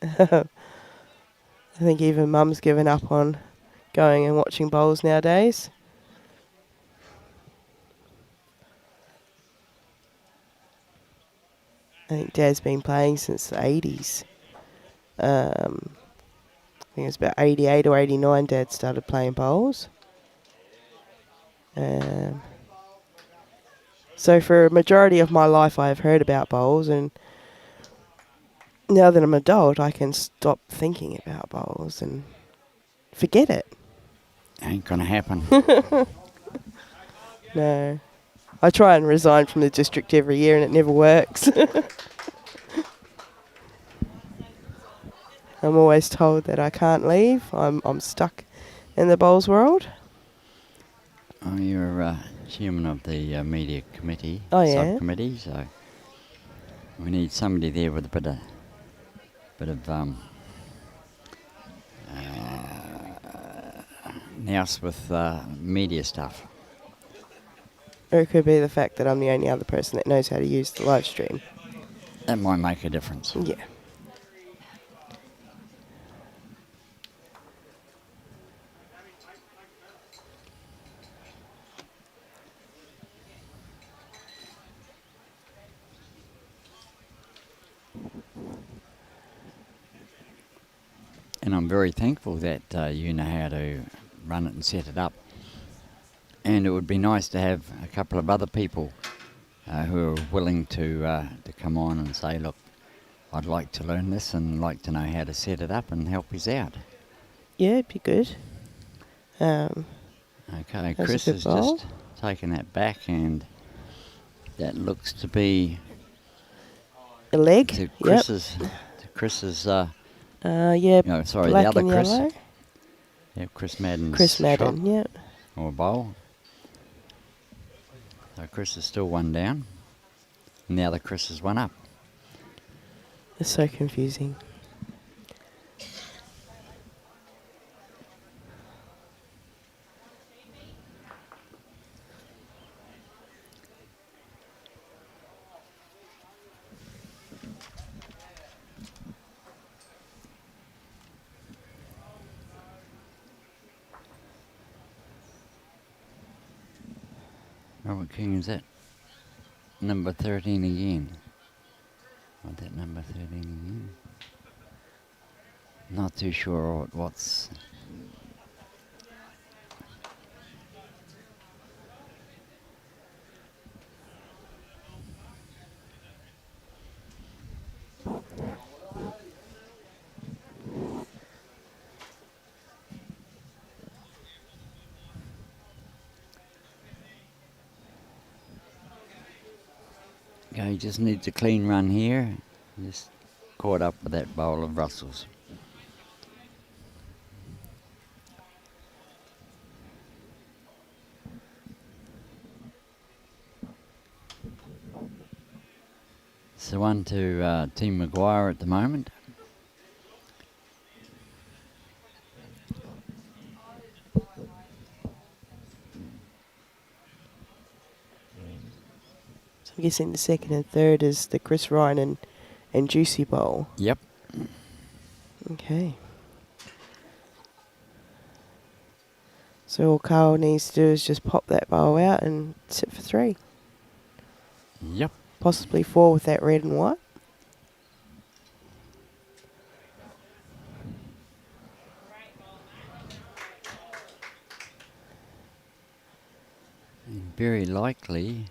I think even Mum's given up on going and watching bowls nowadays. I think Dad's been playing since the 80s. I think it was about 88 or 89 Dad started playing bowls. So for a majority of my life I have heard about bowls, and now that I'm an adult I can stop thinking about bowls and forget it. Ain't gonna happen. No. I try and resign from the district every year and it never works. I'm always told that I can't leave. I'm stuck in the bowls world. Oh, you're chairman of the media committee, Oh, yeah. subcommittee, so we need somebody there with a bit of nous with media stuff. Or it could be the fact that I'm the only other person that knows how to use the live stream. That might make a difference. Yeah. And I'm very thankful that you know how to run it and set it up. And it would be nice to have a couple of other people who are willing to come on and say, look, I'd like to learn this and like to know how to set it up and help us out. Yeah, it'd be good. Okay, That's a Chris good has bowl. just taken that back, and that looks to be A leg. to Yep. Chris's Yeah. no, sorry, Black the other and Chris. yellow. Yeah, Chris Madden's Chris Madden. shot Yep. or bowl. So Chris is still one down, and the other Chris is one up. It's so confusing. Robert King, is that number 13 again? What, that number 13 again? Not too sure what's... Okay, he just needs a clean run here. Just caught up with that bowl of Russell's. So one to Team McGuire at the moment. So I'm guessing the second and third is the Chris Ryan and Juicy Bowl. Yep. Okay. So all Carl needs to do is just pop that bowl out and sit for 3. Yep. Possibly 4 with that red and white. And very likely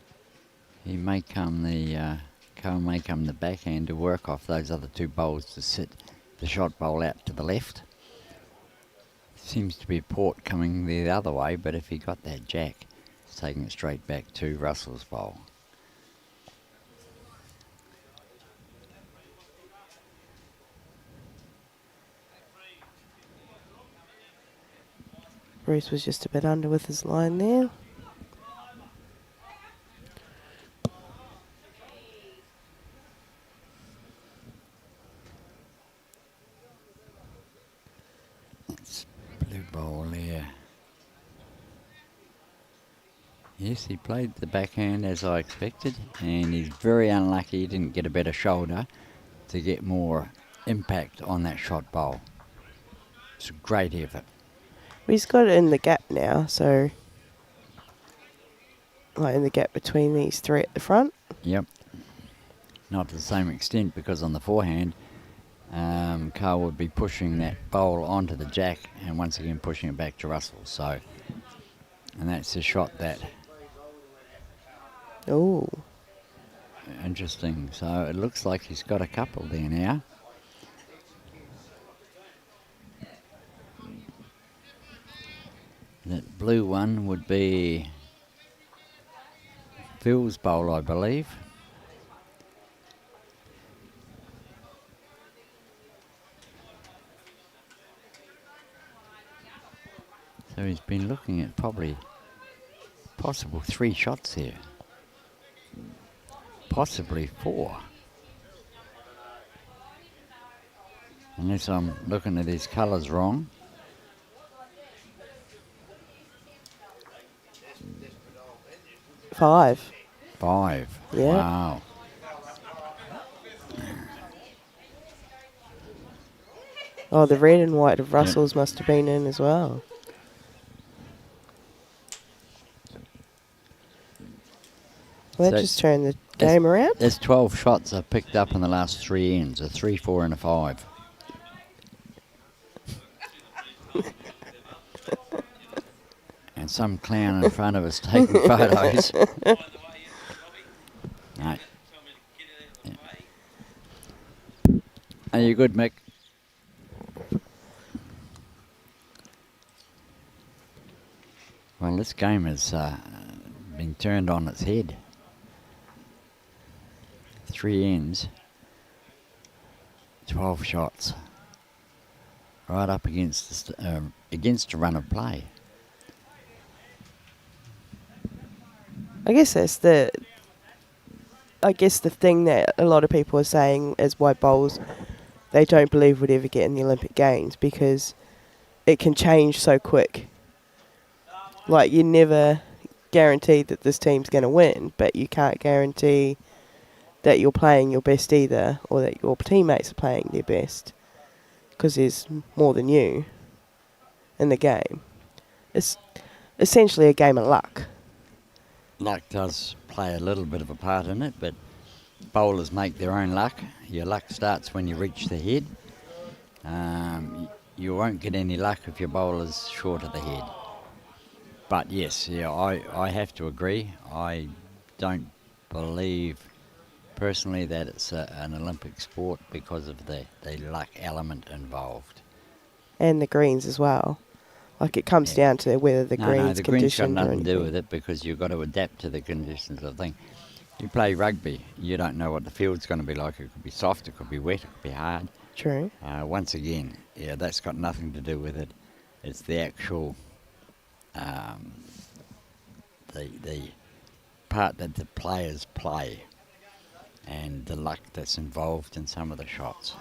he may come the Carl may come the backhand to work off those other 2 bowls to sit the shot bowl out to the left. Seems to be Port coming the other way, but if he got that jack, it's taking it straight back to Russell's bowl. Bruce was just a bit under with his line there. That's blue bowl there. Yes, he played the backhand as I expected, and he's very unlucky he didn't get a better shoulder to get more impact on that shot bowl. It's a great effort. He's got it in the gap now, so like in the gap between these three at the front. Yep. Not to the same extent, because on the forehand, Carl would be pushing that bowl onto the jack and once again pushing it back to Russell. So, and that's a shot that Oh, interesting. So it looks like he's got a couple there now. That blue one would be Phil's bowl, I believe. So he's been looking at probably possible 3 shots here. Possibly 4. Unless I'm looking at his colours wrong. five. 5. Yeah. Wow. Oh, the red and white of Russell's must have been in as well. Well, that So just turned the game around. There's 12 shots I've picked up in the last 3 ends. A 3, 4 and a 5. And some clown in front of us taking photos. No. Yeah. Are you good, Mick? Well, this game has been turned on its head. 3 ends, 12 shots, right up against a run of play. I guess that's the thing that a lot of people are saying is why bowls they don't believe would ever get in the Olympic Games, because it can change so quick. Like, you're never guaranteed that this team's going to win, but you can't guarantee that you're playing your best either, or that your teammates are playing their best, because there's more than you in the game. It's essentially a game of luck. Luck does play a little bit of a part in it, but bowlers make their own luck. Your luck starts when you reach the head. You won't get any luck if your bowler's short of the head. But yes, yeah, I have to agree. I don't believe personally that it's an Olympic sport because of the luck element involved. And the greens as well. Like, it comes down to whether the green's the green's got conditioned or nothing to do anything. with it, because you've got to adapt to the conditions of the thing. You play rugby, you don't know what the field's going to be like. It could be soft, it could be wet, it could be hard. True. Once again, yeah, that's got nothing to do with it. It's the actual the part that the players play and the luck that's involved in some of the shots.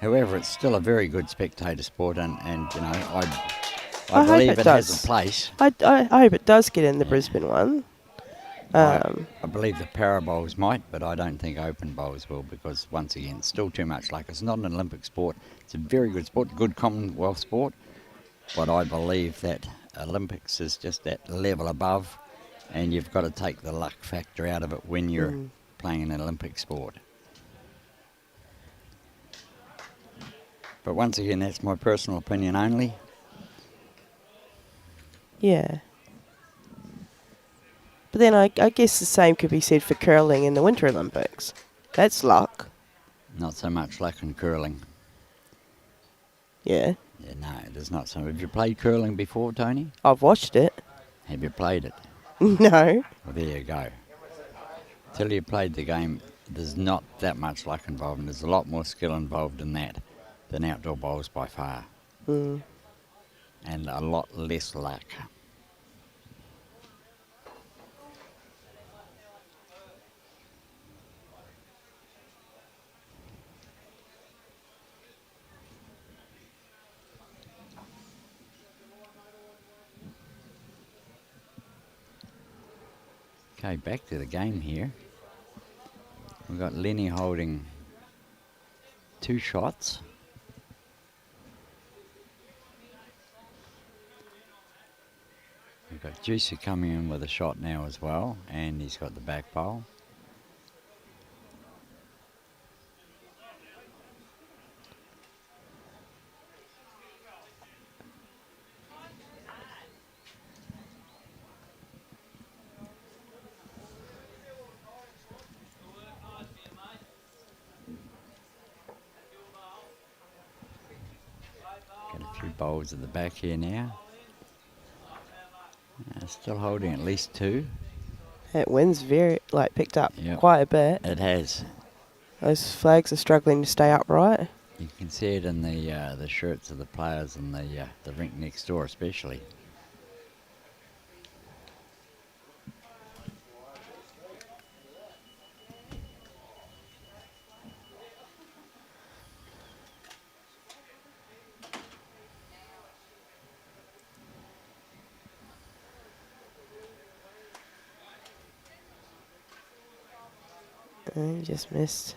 However, it's still a very good spectator sport, and you know, I believe it has a place. I hope it does get in the Brisbane one. I believe the para bowls might, but I don't think open bowls will, because once again, it's still too much luck. It's not an Olympic sport. It's a very good sport, good Commonwealth sport, but I believe that Olympics is just that level above, and you've got to take the luck factor out of it when you're playing an Olympic sport. But once again, that's my personal opinion only. Yeah. But then I guess the same could be said for curling in the Winter Olympics. That's luck. Not so much luck in curling. Yeah. Yeah, no, there's not so. Have you played curling before, Tony? I've watched it. Have you played it? No. Well, there you go. Till you played the game, there's not that much luck involved, and there's a lot more skill involved in that than outdoor bowls by far. Mm. And a lot less luck. Okay, back to the game here. We've got Lenny holding 2 shots. We've got Juicy coming in with a shot now as well, and he's got the back bowl. Got a few bowls at the back here now. Still holding at least 2. That wind's picked up Yep. quite a bit. It has. Those flags are struggling to stay upright. You can see it in the shirts of the players and the rink next door especially. You just missed.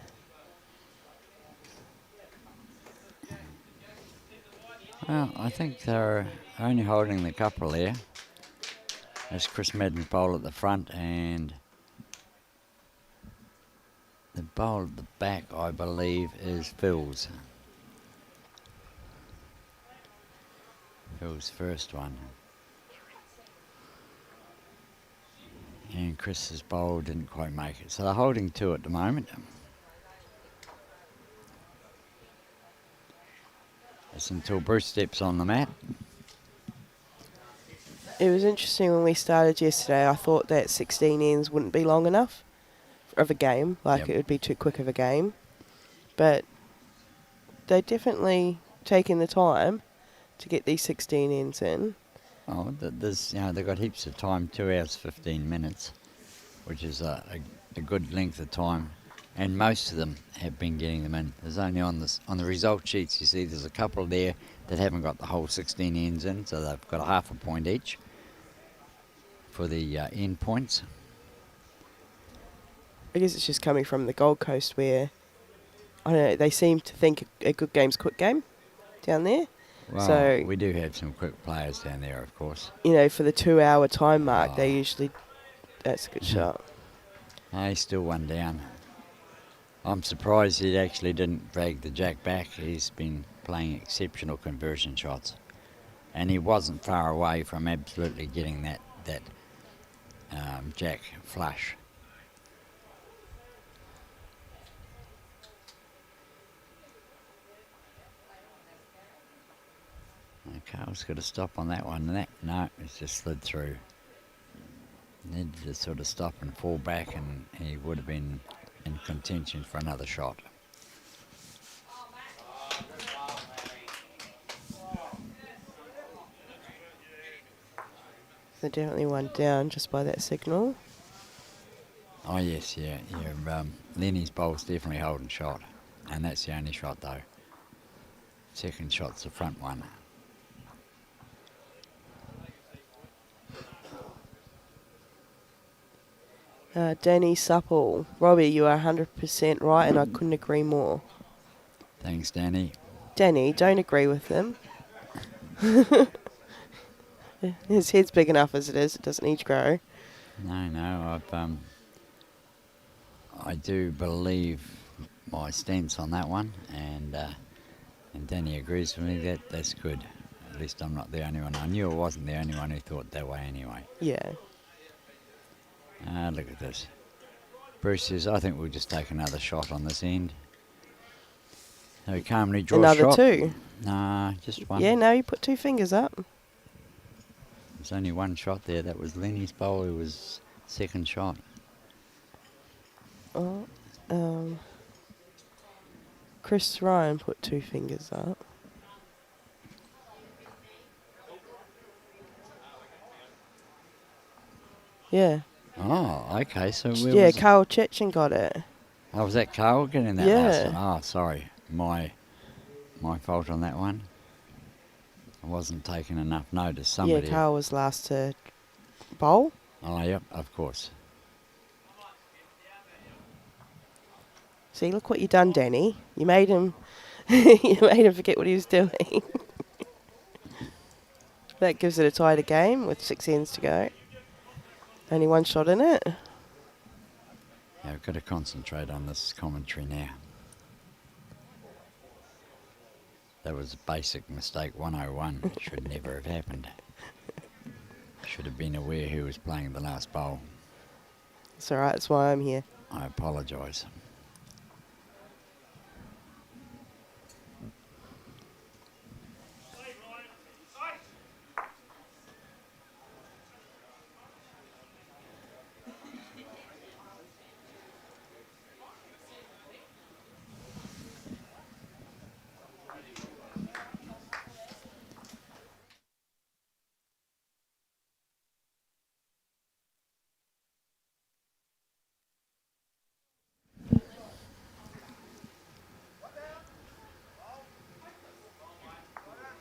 Well, I think they're only holding the couple there. There's Chris Madden's bowl at the front and the bowl at the back, I believe, is Phil's. Phil's first one. And Chris's bowl didn't quite make it. So they're holding 2 at the moment. It's until Bruce steps on the mat. It was interesting when we started yesterday. I thought that 16 ends wouldn't be long enough of a game. Yep. It would be too quick of a game. But they definitely taken the time to get these 16 ends in. Oh, they've got heaps of time, 2 hours, 15 minutes, which is a good length of time. And most of them have been getting them in. There's only on the result sheets, you see there's a couple there that haven't got the whole 16 ends in, so they've got a half a point each for the end points. I guess it's just coming from the Gold Coast where, I don't know, they seem to think a good game's a quick game down there. Well, So, we do have some quick players down there, of course. for the 2-hour time mark, they usually, that's a good shot. He's still 1 down. I'm surprised he actually didn't drag the jack back. He's been playing exceptional conversion shots. And he wasn't far away from absolutely getting that jack flush. Okay, I was going to stop on that one. No, it's just slid through. Needed to sort of stop and fall back, and he would have been in contention for another shot. They're definitely 1 down just by that signal. Oh yes, yeah. Lenny's bowl's definitely holding shot, and that's the only shot though. Second shot's the front one. Danny Supple. Robbie, you are 100% right, and I couldn't agree more. Thanks, Danny. Danny, don't agree with him. His head's big enough as it is. It doesn't need to grow. No, I do believe my stance on that one, and Danny agrees with me. That's good. At least I'm not the only one. I knew I wasn't the only one who thought that way anyway. Yeah. Look at this. Bruce says, I think we'll just take another shot on this end. So he calmly draws Another shot. 2? Nah, just one. Yeah, no, you put 2 fingers up. There's only one shot there. That was Lenny's bowl. It was second shot. Oh, Chris Ryan put 2 fingers up. Yeah. Oh, okay. So Yeah, Carl Checchin got it. Oh, was that Carl getting that Yeah. last one? Oh, sorry. My fault on that one. I wasn't taking enough notice. Somebody. Yeah, Carl was last to bowl. Oh, yep, of course. See, look what you done, Danny. You made him. You made him forget what he was doing. That gives it a tighter game with 6 ends to go. Only 1 shot in it. Yeah, I've got to concentrate on this commentary now. That was a basic mistake 101. Should never have happened. Should have been aware who was playing the last bowl. It's alright, that's why I'm here. I apologise.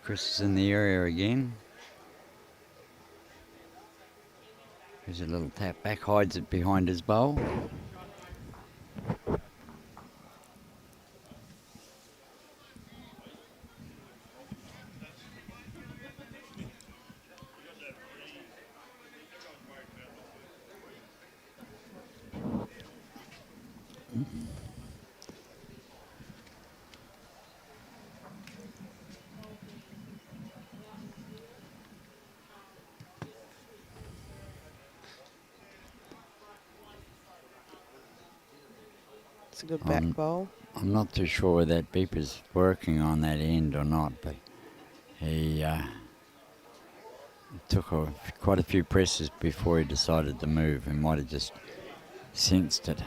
Chris is in the area again. There's a little tap back, hides it behind his bowl. It's a good back bowl. I'm not too sure that beeper's working on that end or not, but he took quite a few presses before he decided to move. He might have just sensed it.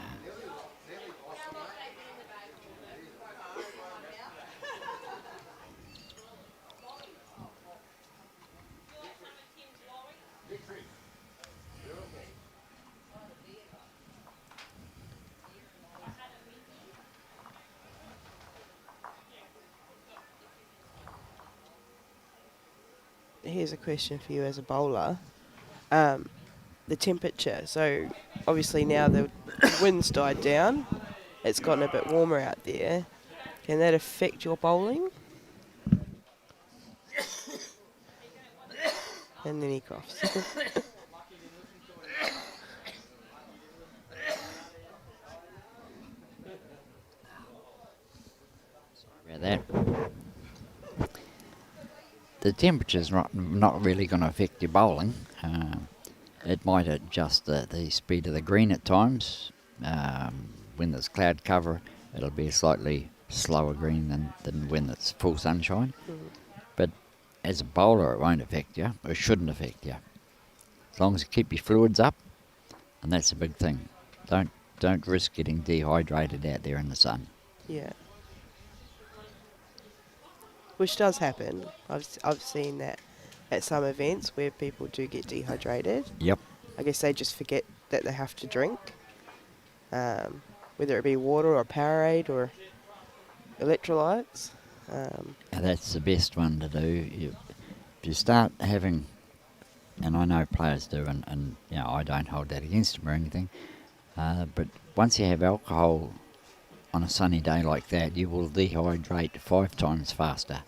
Here's a question for you as a bowler. The temperature. So obviously now the wind's died down. It's gotten a bit warmer out there. Can that affect your bowling? And then he coughs. About that. The temperature's not really going to affect your bowling. It might adjust the speed of the green at times. When there's cloud cover, it'll be a slightly slower green than when it's full sunshine. But as a bowler, it won't affect you, or shouldn't affect you. As long as you keep your fluids up, and that's a big thing. Don't risk getting dehydrated out there in the sun. Yeah. Which does happen. I've seen that at some events where people do get dehydrated. Yep. I guess they just forget that they have to drink, whether it be water or Powerade or electrolytes. Now that's the best one to do. If you start having, and I know players do, and you know I don't hold that against them or anything, but once you have alcohol on a sunny day like that, you will dehydrate 5 times faster.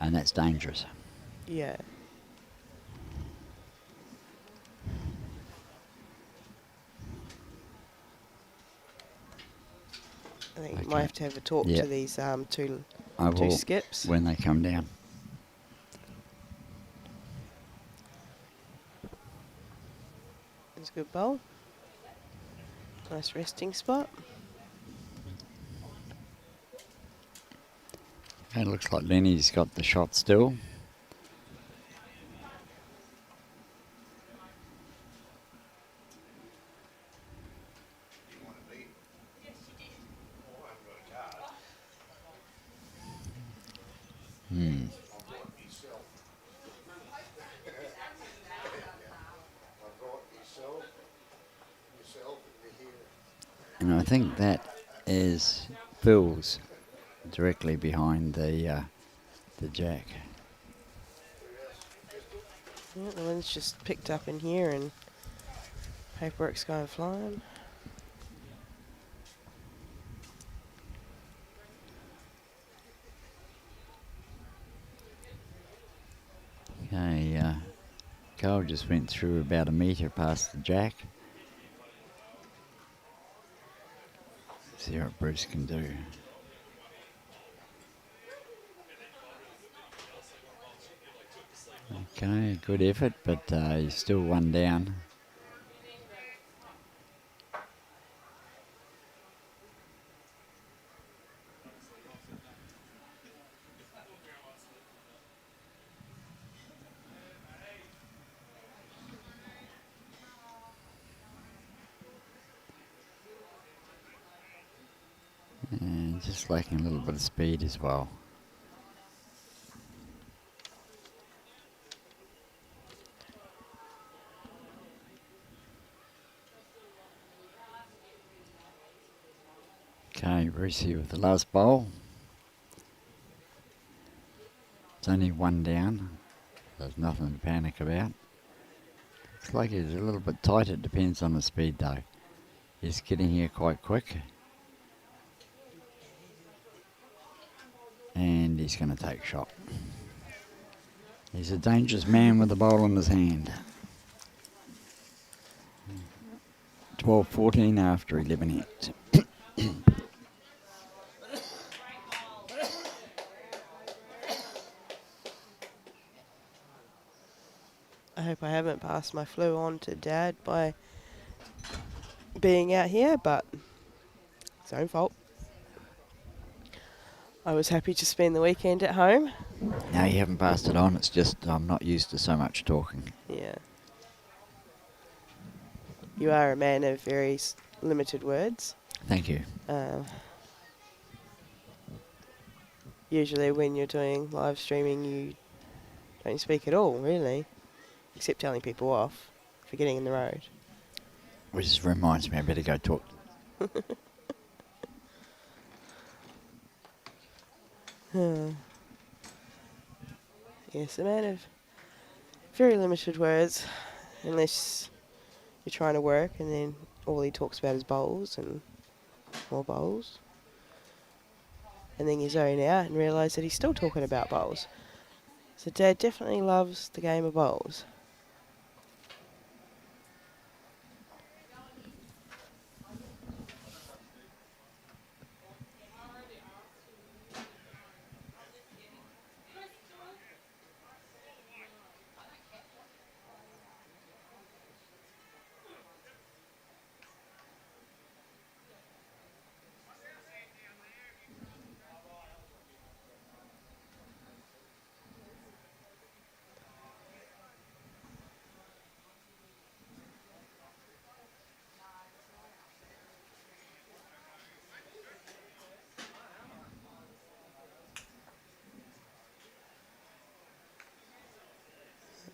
And that's dangerous. Yeah. I think you might have to have a talk to these two skips. When they come down. It's a good bowl. Nice resting spot. It looks like Lenny's got the shot still. And I think that is Phil's directly behind the jack. Yeah, the wind's just picked up in here and paperwork's going flying. Okay, Cole just went through about a metre past the jack. See what Bruce can do. Okay, good effort, but he's still one down. And just lacking a little bit of speed as well. Okay, Brucey with the last bowl. It's only one down. There's nothing to panic about. Looks like he's a little bit tight. It depends on the speed though. He's getting here quite quick. And he's going to take shot. He's a dangerous man with the bowl in his hand. 12-14 after 11 hits. I hope I haven't passed my flu on to Dad by being out here, but it's own fault. I was happy to spend the weekend at home. No, you haven't passed it on. It's just I'm not used to so much talking. Yeah. You are a man of very limited words. Thank you. Usually when you're doing live streaming, you don't speak at all, really, except telling people off for getting in the road. Which reminds me, I better go talk. Yes, a man of very limited words, unless you're trying to work and then all he talks about is bowls and more bowls. And then you zone out and realise that he's still talking about bowls. So Dad definitely loves the game of bowls.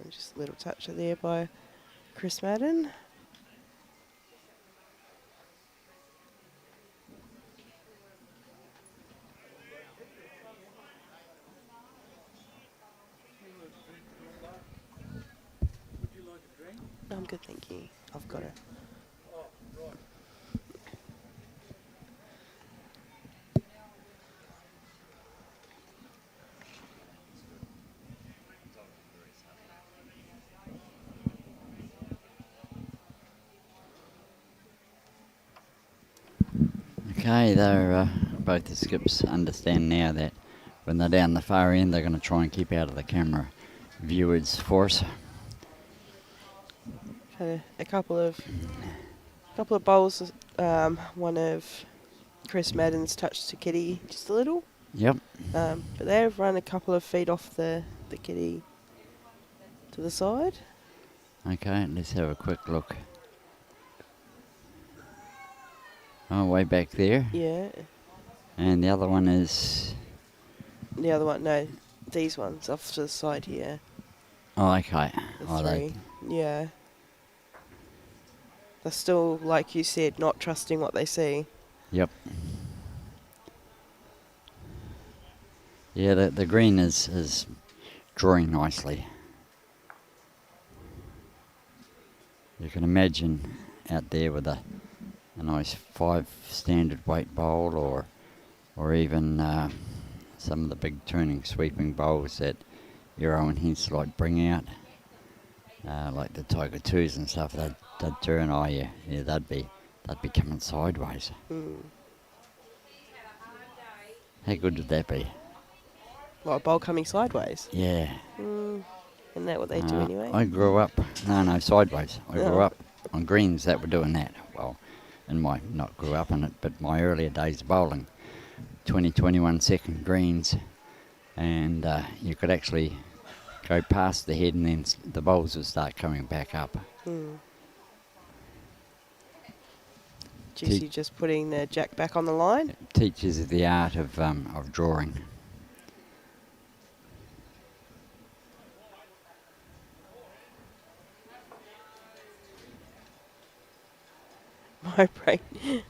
And just a little touch of there by Chris Madden. I'm good, thank you. I've got it. Okay, they're both the skips understand now that when they're down the far end, they're going to try and keep out of the camera viewers for us. Had a couple of bowls. One of Chris Madden's touched to kitty just a little. Yep. But they've run a couple of feet off the kitty to the side. Okay, let's have a quick look. Oh, way back there. Yeah. And the other one is... The other one, no, these ones off to the side here. Oh, okay. The Oh, three. Yeah. They're still, like you said, not trusting what they see. Yep. Yeah, the green is drawing nicely. You can imagine out there with a nice 5 standard weight bowl or even some of the big turning sweeping bowls that Euro and hints like bring out, like the Tiger 2s and stuff, they'd turn. Oh yeah, they'd be coming sideways. How good would that be? What, a bowl coming sideways? Yeah. Isn't that what they do anyway? I grew up, no, sideways. I grew Oh. up on greens that were doing that. Well, not grew up in it, but my earlier days of bowling, 20, 21 second greens, and you could actually go past the head and then the bowls would start coming back up. Juicy just putting the jack back on the line. It teaches the art of drawing.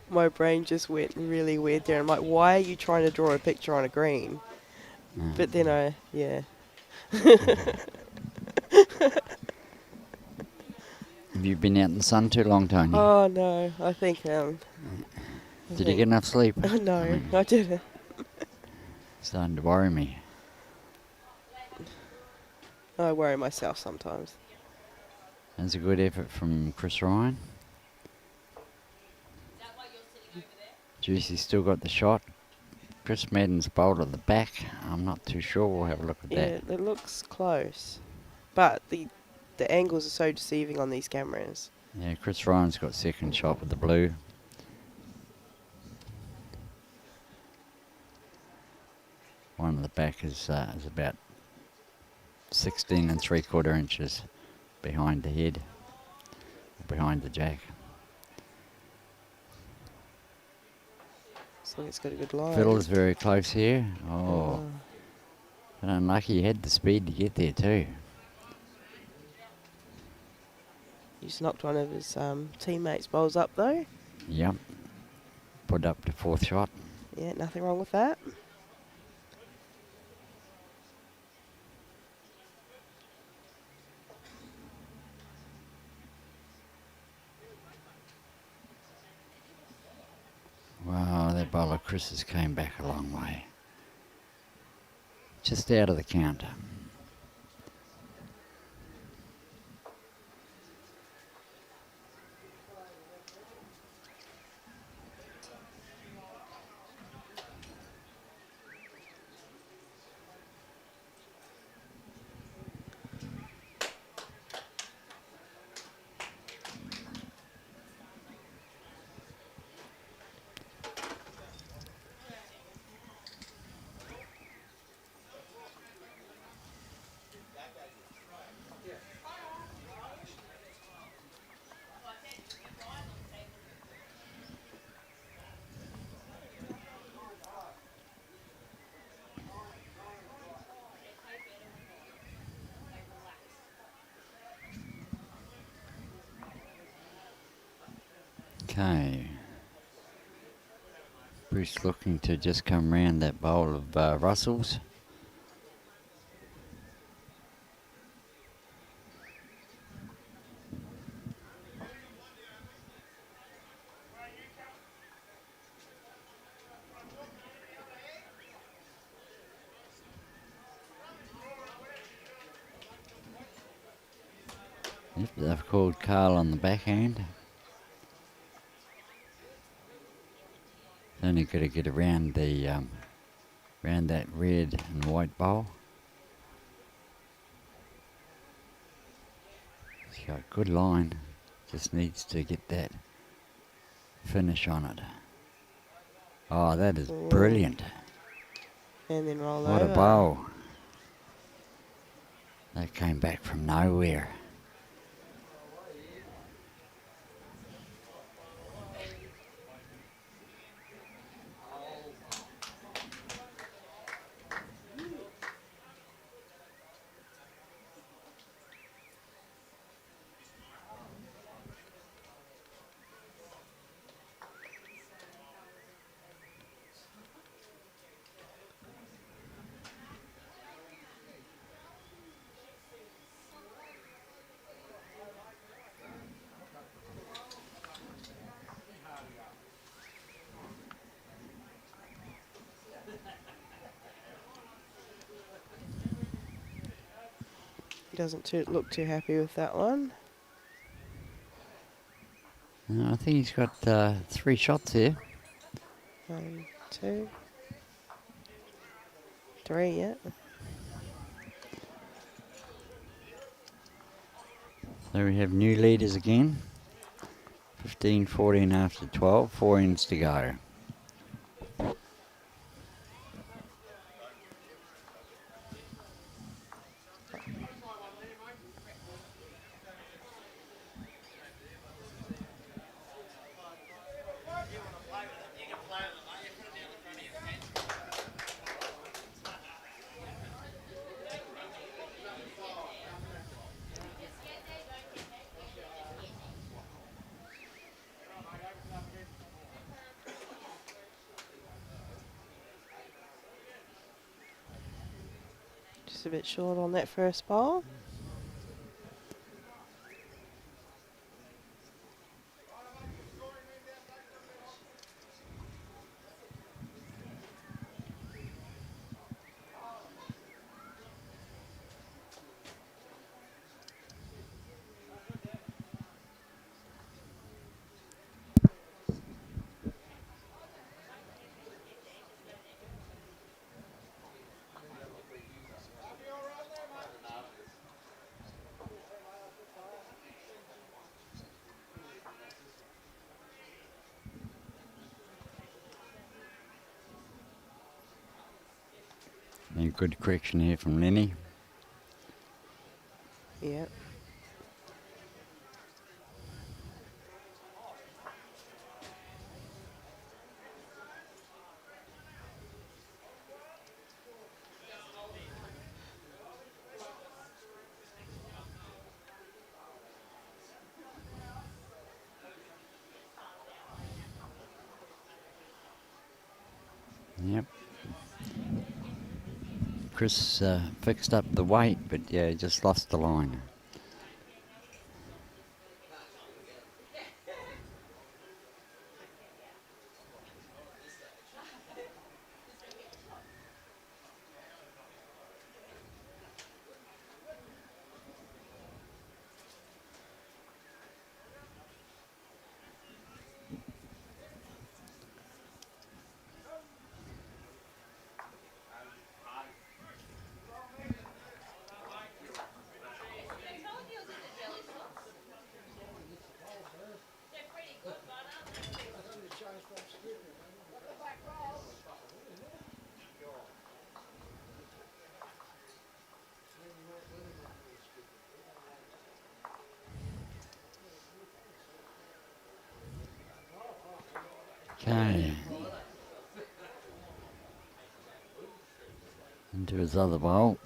My brain just went really weird there. I'm like, why are you trying to draw a picture on a green? But then yeah. Have you been out in the sun too long, Tony? Oh no, I think Did you get enough sleep? No, I didn't. Starting to worry me. I worry myself sometimes. That's a good effort from Chris Ryan. Juicy's still got the shot. Chris Madden's bowled at the back. I'm not too sure. We'll have a look at Yeah, that. it looks close, but the angles are so deceiving on these cameras. Yeah, Chris Ryan's got second shot with the blue. One at the back is about 16 3/4 inches behind the head, behind the jack. So it's got a good line. Fiddle's very close here. Oh, but unlucky, he had the speed to get there too. He's knocked one of his teammates' bowls up though. Yep. Put up to fourth shot. Yeah, nothing wrong with that. Wow, that bowler Chris's came back a long way. Just out of the counter. Okay. Bruce looking to just come round that bowl of Russell's. Yep, they've called Carl on the backhand. Only got to get around the around that red and white bowl. He's got a good line. Just needs to get that finish on it. Oh, that is brilliant. And then roll What over. a bowl. That came back from nowhere. Doesn't look too happy with that one. I think he's got 3 shots here. 1, 2, 3, yeah. So we have new leaders again. 15-14 after 12, 4 ends to go. Just a bit short on that first bowl. And good correction here from Lenny. Yeah. Yep. Chris fixed up the weight, but yeah, just lost the line. Okay. Into his other bowl.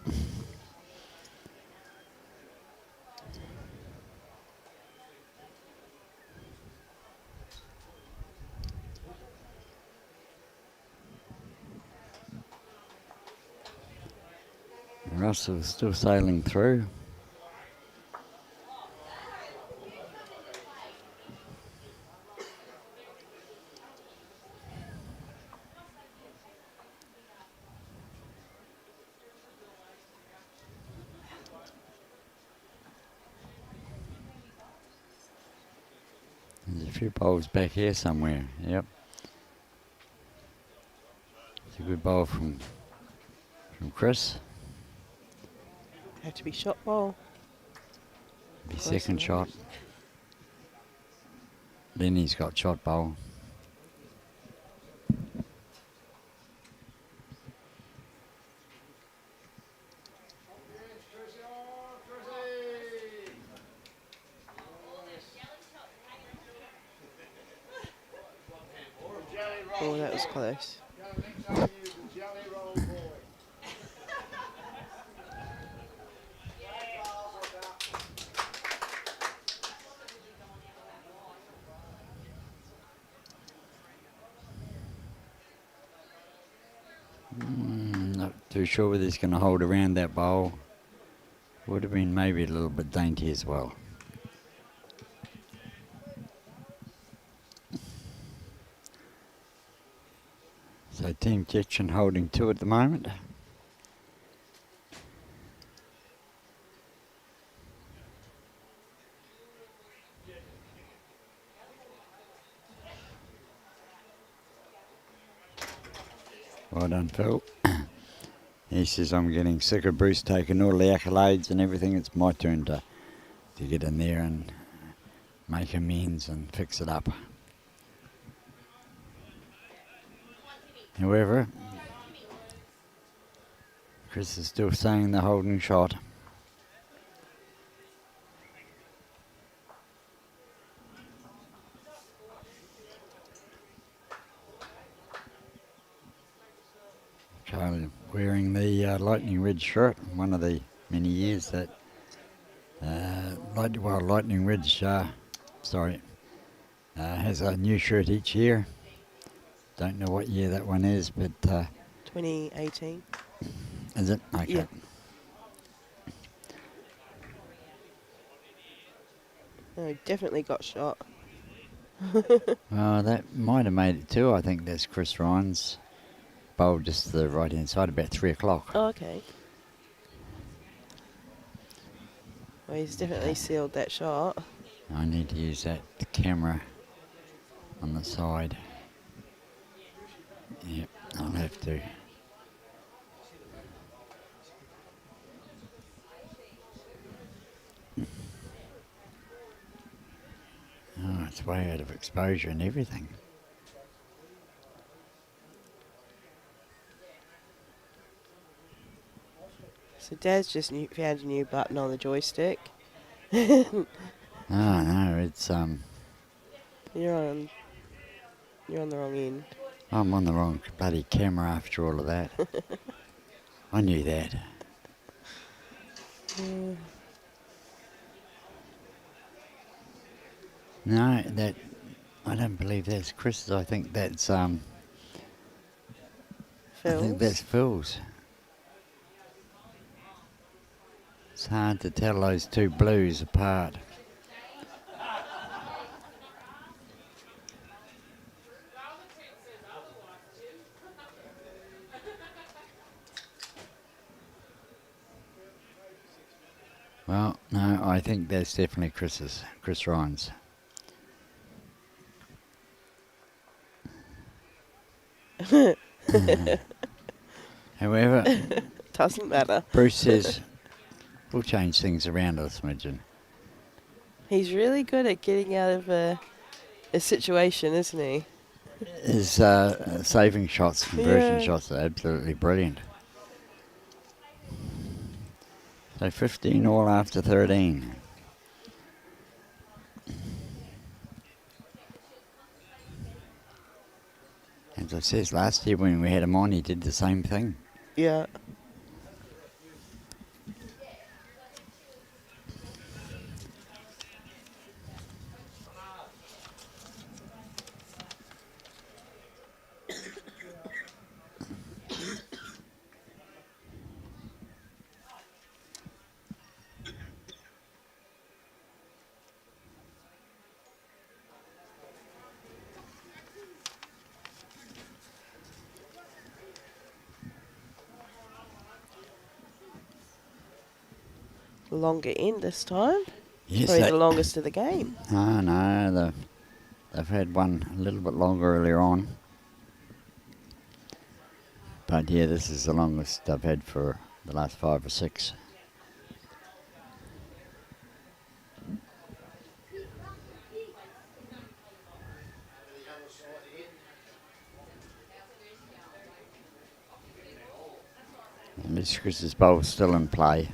Russell's still sailing through. There's a few bowls back here somewhere. Yep. It's a good bowl from Chris. Had to be shot bowl. Be Close second enough. shot. Lenny's got shot bowl. Oh, that was close. Not too sure whether he's going to hold around that bowl. Would have been maybe a little bit dainty as well. So Team Checchin holding 2 at the moment. Well done, Phil. He says, I'm getting sick of Bruce taking all the accolades and everything. It's my turn to get in there and make amends and fix it up. However, Chris is still saying the holding shot. Charlie wearing the Lightning Ridge shirt, one of the many years that Lightning Ridge has a new shirt each year. Don't know what year that one is, but 2018. is it? Okay. Yeah. No, definitely got shot. Well, that might have made it too. I think that's Chris Ryan's bowl just to the right hand side, about 3 o'clock. Oh, okay. Well, he's definitely sealed that shot. I need to use that camera on the side. Yep, I'll have to. Oh, it's way out of exposure and everything. So Dad's just found a new button on the joystick. Oh no, it's You're on the wrong end. I'm on the wrong bloody camera after all of that. I knew that. No, that I don't believe that's Chris's. I think that's I think that's Phil's. It's hard to tell those two blues apart. Well, no, I think that's definitely Chris's, Chris Ryan's. However, Doesn't matter. Bruce says we'll change things around a smidgen. He's really good at getting out of a situation, isn't he? His saving shots, conversion Yeah. shots are absolutely brilliant. So 15 all after 13. As I said last year when we had him on, he did the same thing. Yeah. Longer end this time. Yes, Probably that- the longest of the game. Oh no, they've had one a little bit longer earlier on. But yeah, this is the longest I've had for the last 5 or 6. And this Chris's bowl's still in play.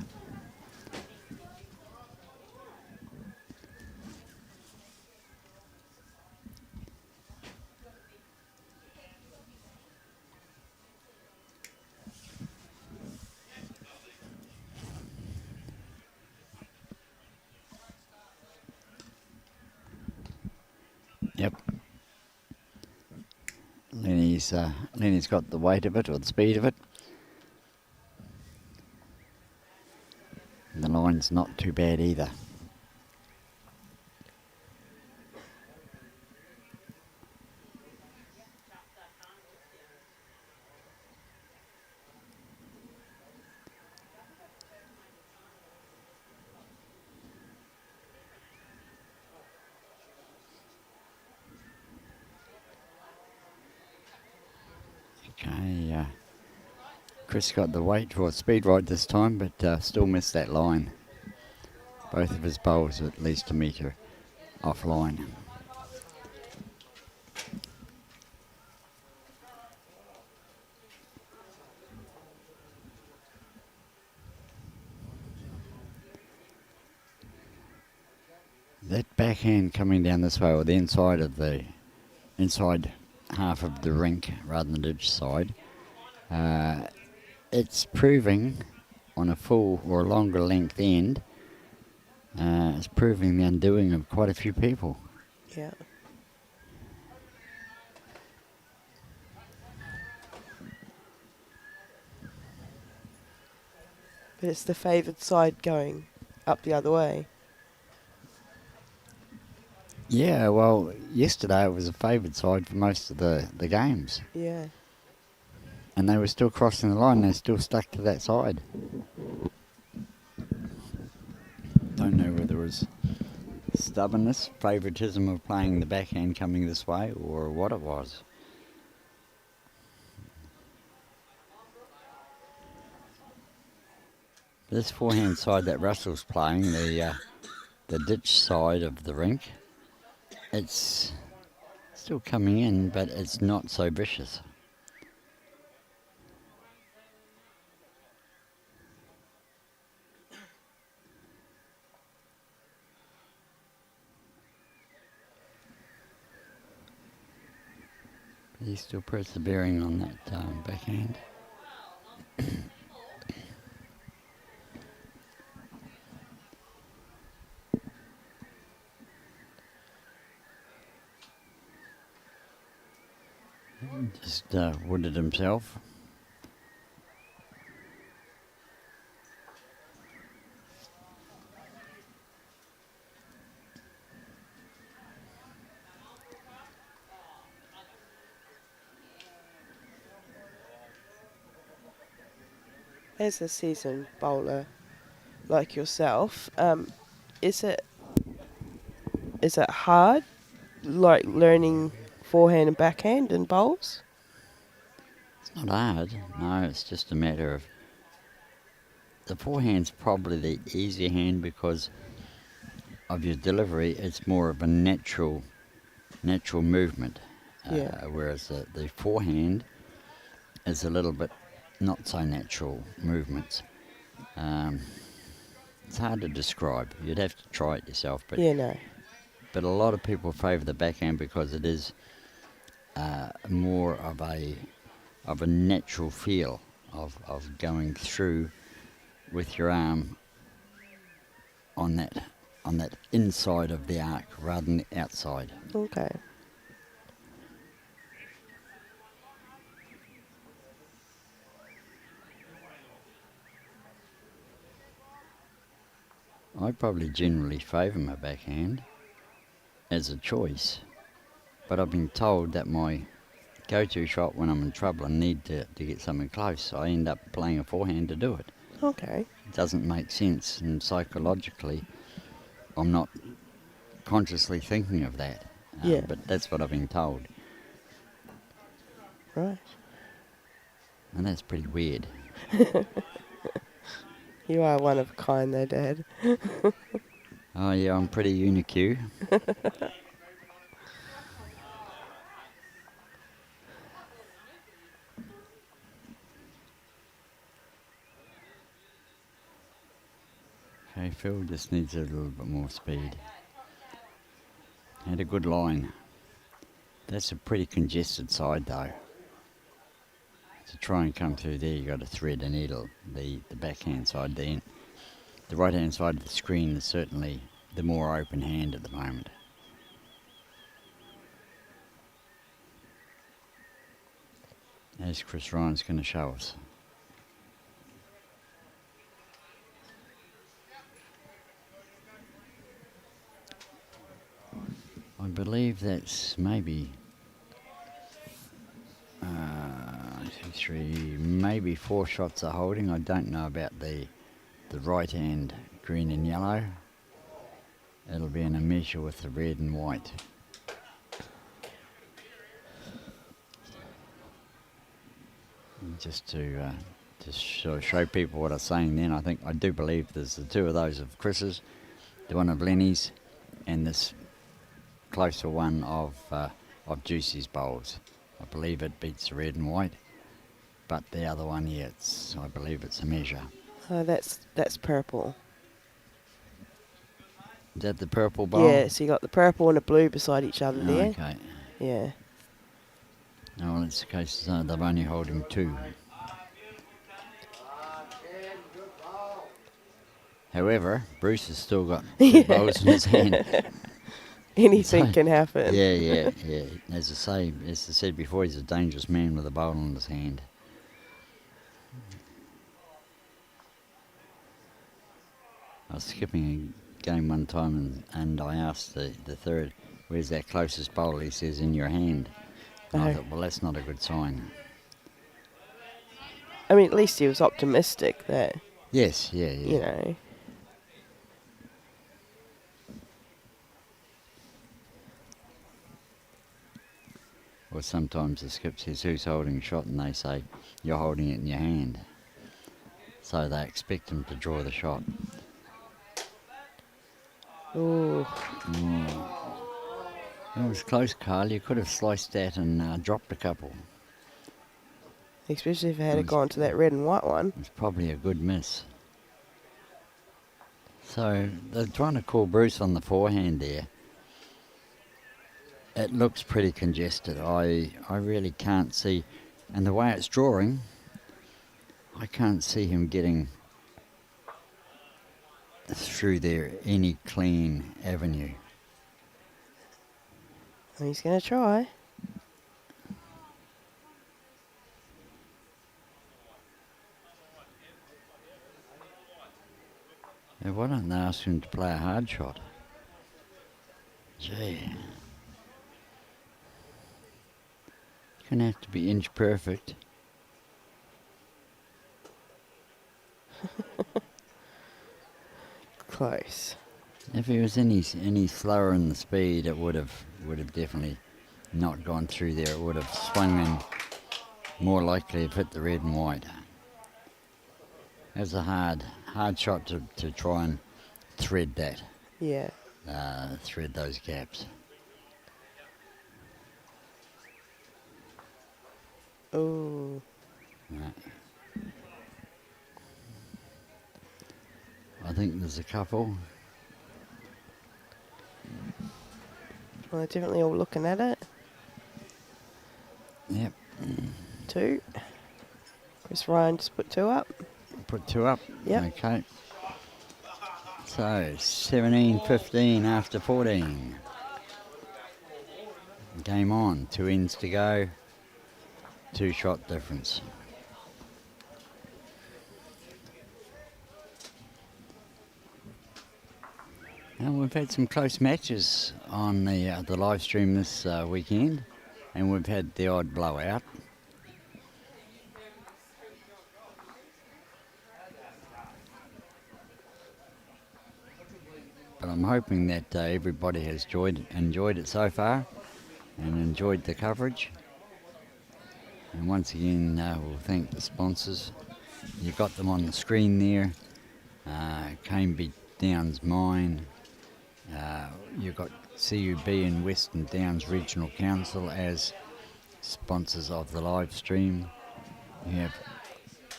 Yep. Lenny's got the weight of it, or the speed of it. And the line's not too bad either. Okay, Chris got the weight for speed right this time, but still missed that line. Both of his bowls at least a metre offline. That backhand coming down this way, or the inside half of the rink rather than the ditch side, it's proving on a full or longer length end, it's proving the undoing of quite a few people. Yeah. But it's the favoured side going up the other way. Yeah, well, yesterday it was a favoured side for most of the games. Yeah. And they were still crossing the line, they still stuck to that side. Don't know whether it was stubbornness, favouritism of playing the backhand coming this way, or what it was. This forehand side that Russell's playing, the ditch side of the rink, it's still coming in, but it's not so vicious. He's still persevering on that backhand. Just wooded himself. As a seasoned bowler like yourself, is it hard, like learning forehand and backhand and bowls? It's not hard, no, it's just a matter of the forehand's probably the easier hand because of your delivery. It's more of a natural movement, whereas the forehand is a little bit not so natural movements. It's hard to describe. You'd have to try it yourself, but Yeah, no. But a lot of people favour the backhand because it is more of a natural feel of going through with your arm on that inside of the arc rather than the outside. Okay. I probably generally favour my backhand as a choice, but I've been told that my go-to shot when I'm in trouble and need to get something close, I end up playing a forehand to do it. Okay. It doesn't make sense, and psychologically I'm not consciously thinking of that. Yeah. But that's what I've been told. Right. And that's pretty weird. You are one of a kind though, Dad. Oh yeah, I'm pretty unique. Okay, Phil just needs a little bit more speed. Had a good line. That's a pretty congested side though. To try and come through there, you got to thread a needle. The backhand side, the right hand side of the screen is certainly the more open hand at the moment. As Chris Ryan's going to show us. I believe that's maybe 2, 3, maybe 4 shots are holding. I don't know about the right hand green and yellow. It'll be in a measure with the red and white. Just to show people what I was saying then, I do believe there's the two of those of Chris's, the one of Lenny's, and this closer one of Juicy's bowls. I believe it beats the red and white, but the other one, yeah, I believe it's a measure. Oh, that's purple. Is that the purple bowl? Yeah, so you got the purple and the blue beside each other there. Okay. Yeah. No, well, it's the case they've only holding two. However, Bruce has still got two bowls in his hand. Anything can happen. Yeah. As I said before, he's a dangerous man with a bowl in his hand. I was skipping a game one time and I asked the third, where's that closest bowl? He says, in your hand. And I thought, well, that's not a good sign. I mean, at least he was optimistic that, Yes, yeah. you know. Or sometimes the skip says, who's holding a shot? And they say, you're holding it in your hand. So they expect him to draw the shot. Ooh. It was close, Carl. You could have sliced that and dropped a couple. Especially if it had gone to that red and white one. It was probably a good miss. So they're trying to call Bruce on the forehand there. It looks pretty congested. I really can't see, and the way it's drawing, I can't see him getting through there any clean avenue. He's going to try. Now, why don't they ask him to play a hard shot? Gee. Going to have to be inch perfect. Close. If he was any slower in the speed, it would have definitely not gone through there. It would have swung and more likely have hit the red and white. It was a hard shot to try and thread that. Yeah. Thread those gaps. Ooh. Right. I think there's a couple. Well, they're definitely all looking at it. Yep. 2. Chris Ryan just put 2 up. Put 2 up. Yep. Okay. So 17-15 after 14. Game on. 2 ends to go. 2 shot difference. And we've had some close matches on the live stream this weekend, and we've had the odd blowout. But I'm hoping that everybody has enjoyed it so far and enjoyed the coverage. And once again, we'll thank the sponsors. You've got them on the screen there. Caneby Downs Mine. You've got CUB and Western Downs Regional Council as sponsors of the live stream. You have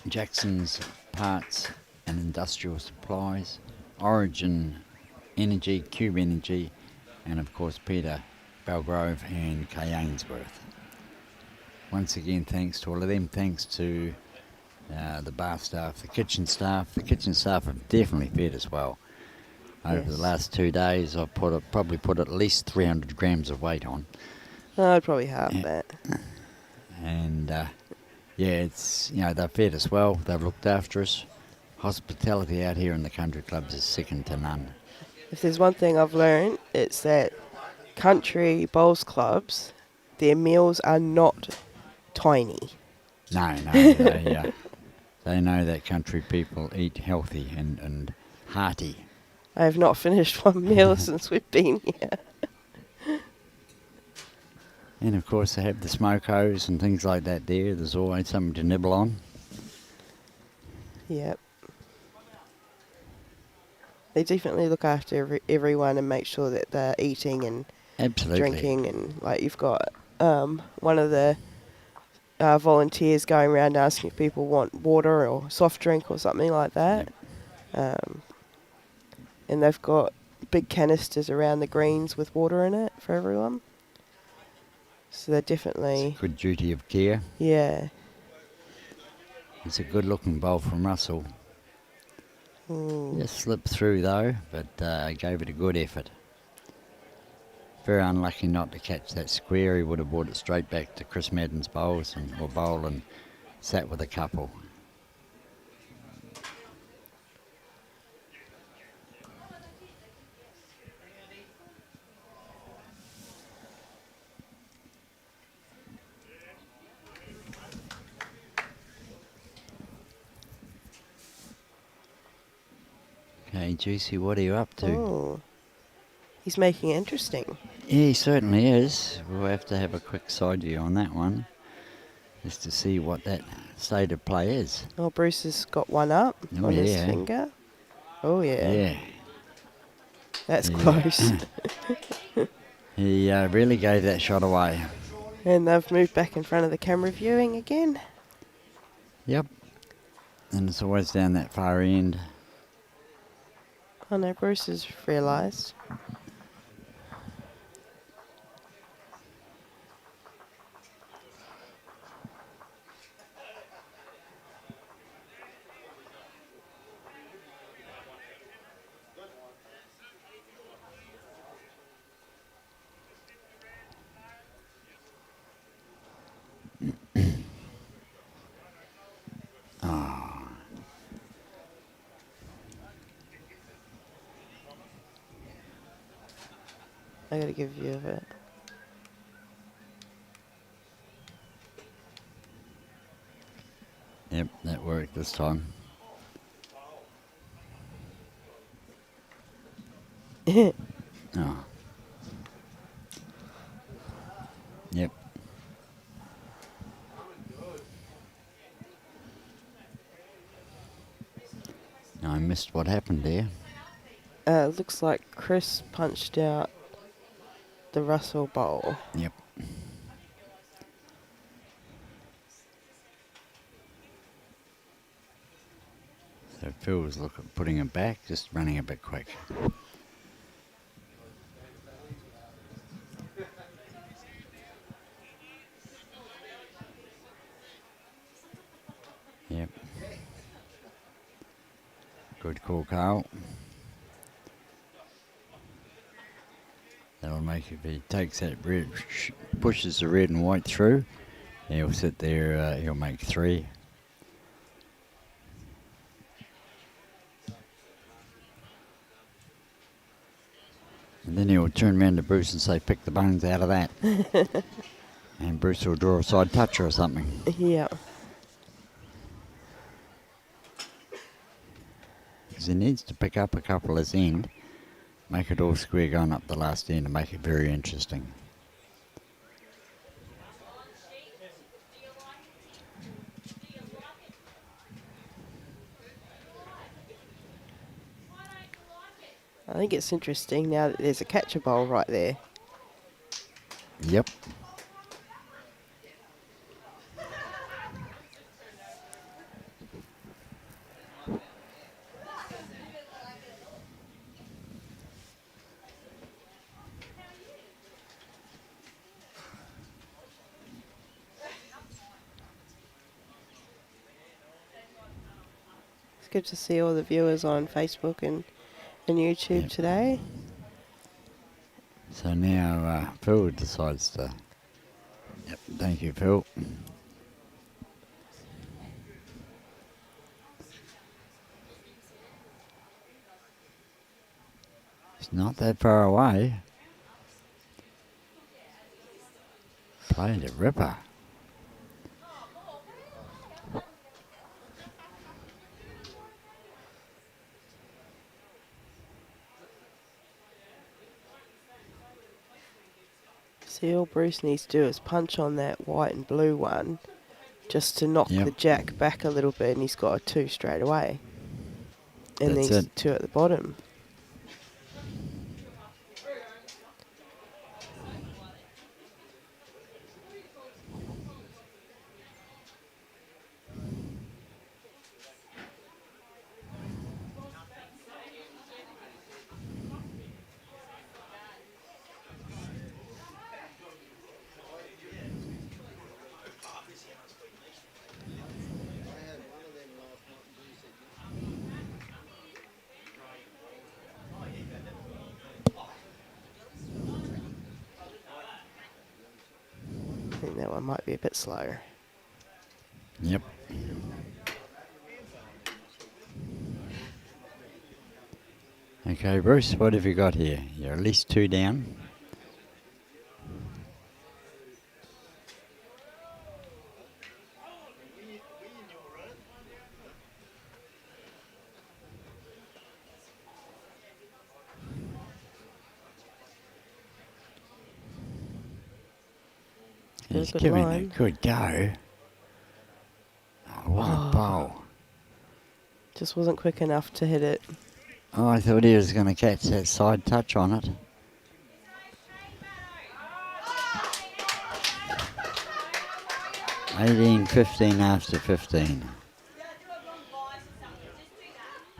Jackson's Parts and Industrial Supplies, Origin Energy, Cube Energy, and of course Peter Belgrove and Kay Ainsworth. Once again, thanks to all of them. Thanks to the bar staff, the kitchen staff. The kitchen staff have definitely fed us well. Over the last 2 days, I've probably put at least 300 grams of weight on. I'd probably half that. And it's they've fed us well. They've looked after us. Hospitality out here in the country clubs is second to none. If there's one thing I've learned, it's that country bowls clubs, their meals are not tiny. No, they know that country people eat healthy and hearty. I have not finished one meal since we've been here. And of course they have the smokos and things like that there. There's always something to nibble on. Yep. They definitely look after everyone and make sure that they're eating and Absolutely. drinking. And like you've got one of the volunteers going around asking if people want water or soft drink or something like that. And they've got big canisters around the greens with water in it for everyone. So they're definitely... It's a good duty of care. Yeah. It's a good looking bowl from Russell. Just slipped through though, but gave it a good effort. Very unlucky not to catch that square. He would have brought it straight back to Chris Madden's bowl and sat with a couple. Okay, Juicy, what are you up to? Oh. He's making it interesting. Yeah, he certainly is. We'll have to have a quick side view on that one, just to see what that state of play is. Oh, Bruce has got one up on his finger. Oh, yeah. Yeah. That's close. He really gave that shot away. And they've moved back in front of the camera viewing again. Yep. And it's always down that far end. Oh, no, Bruce has realised. I gotta give you a bit. Yep, that worked this time. Oh. Yep. I missed what happened there. Looks like Chris punched out the Russell bowl. Yep. So Phil was putting it back, just running a bit quick. Yep. Good call, Carl. That'll make if he takes that red, pushes the red and white through, he'll sit there, he'll make 3. And then he'll turn around to Bruce and say, pick the bones out of that. And Bruce will draw a side toucher or something. Yeah. Because he needs to pick up a couple as end, make it all square going up the last end and make it very interesting. I think it's interesting now that there's a catcher bowl right there. Yep. It's good to see all the viewers on Facebook and YouTube today. So now Phil decides to... Yep, thank you, Phil. It's not that far away. Playing a ripper. See, all Bruce needs to do is punch on that white and blue one just to knock Yep. the jack back a little bit, and he's got a 2 straight away. And That's these it. 2 at the bottom. I think that one might be a bit slow. Yep. Okay, Bruce, what have you got here? You're at least 2 down. He's Good giving line. a good go. Oh, what a bowl. Just wasn't quick enough to hit it. Oh, I thought he was going to catch that side touch on it. $18-15 after 15.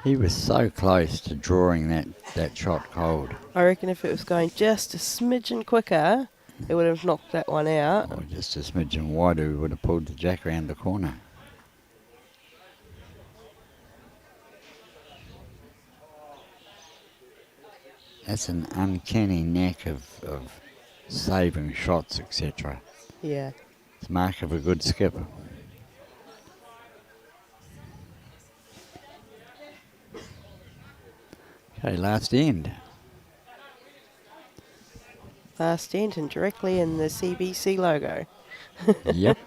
He was so close to drawing that shot cold. I reckon if it was going just a smidgen quicker, it would have knocked that one out. Or just a smidgen wider, we would have pulled the jack around the corner. That's an uncanny knack of saving shots, etc. Yeah. It's mark of a good skipper. Okay, last end. Last end and directly in the CBC logo. Yep.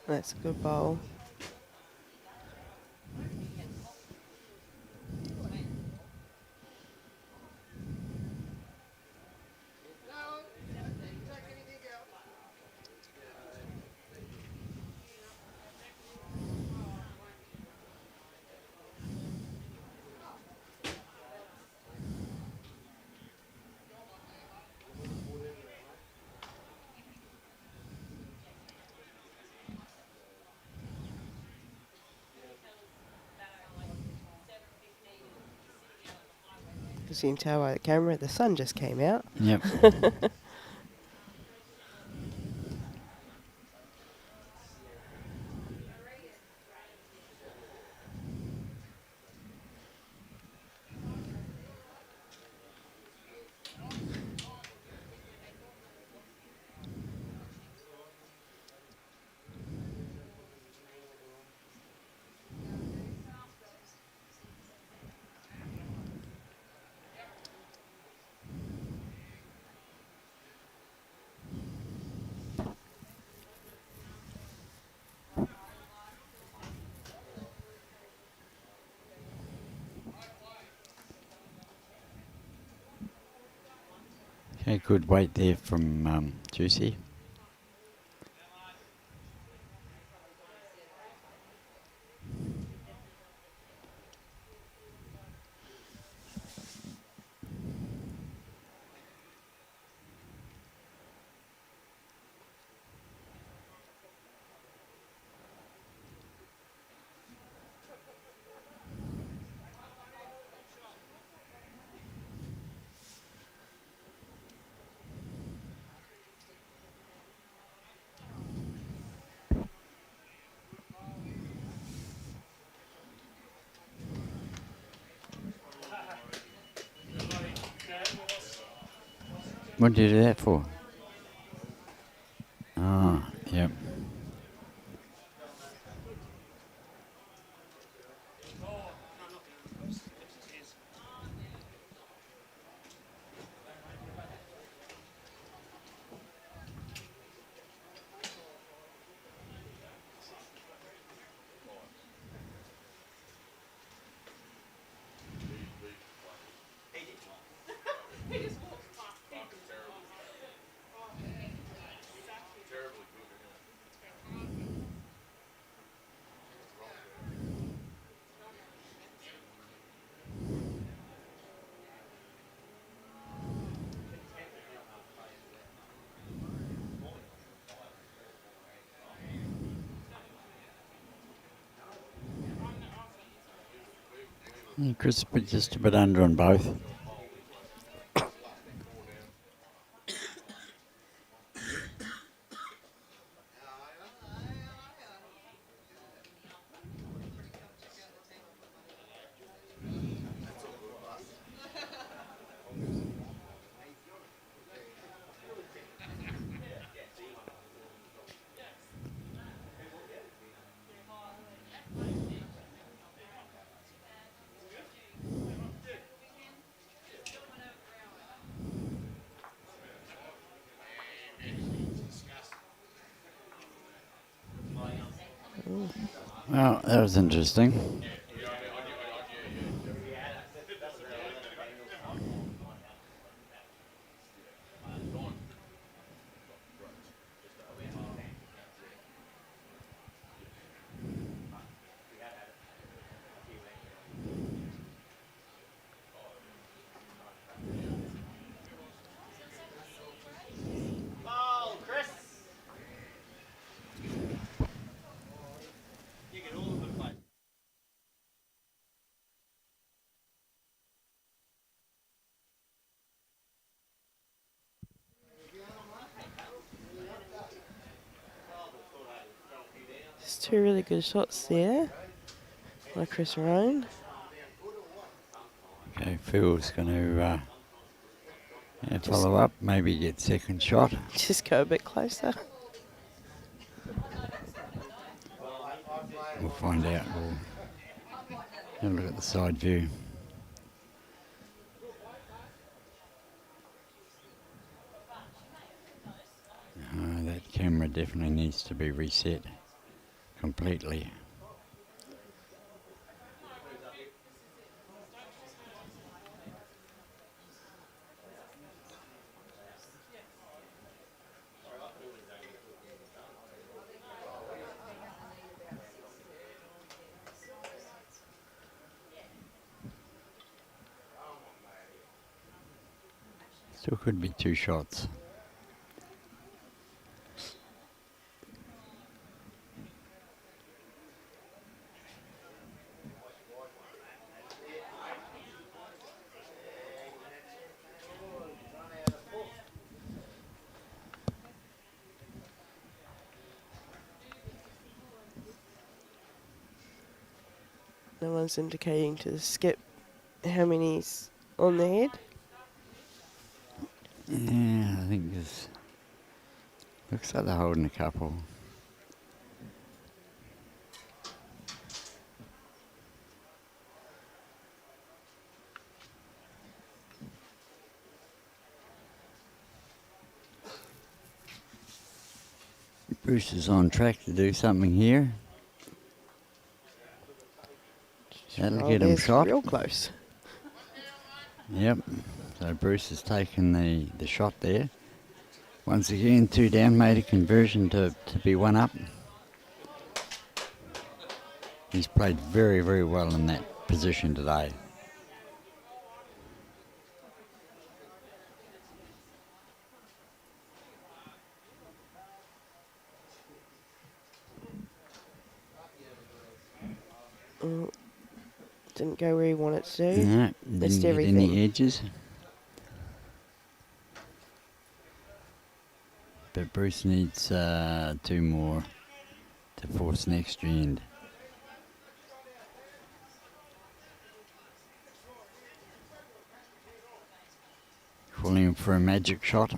That's a good bowl. As you can tell by the camera, the sun just came out. Yep. Okay, good weight there from Juicy. What did you do that for? Oh, yep. Yeah, Chris put just a bit under on both. Well, that was interesting. There's two really good shots there by Chris Roan. Okay, Phil's going to follow up, maybe get second shot. Just go a bit closer. We'll find out. We'll have a look at the side view. That camera definitely needs to be reset completely. Still could be two shots. No one's indicating to the skip how many's on the head. Yeah, I think this looks like they're holding a couple. Bruce is on track to do something here. That'll get him shot. Real close. Yep. So Bruce has taken the shot there. Once again, 2 down, made a conversion to be 1 up. He's played very, very well in that position today. Didn't go where he wanted to. No, Missed didn't get everything. any edges. But Bruce needs 2 more to force an extra end. Calling for a magic shot.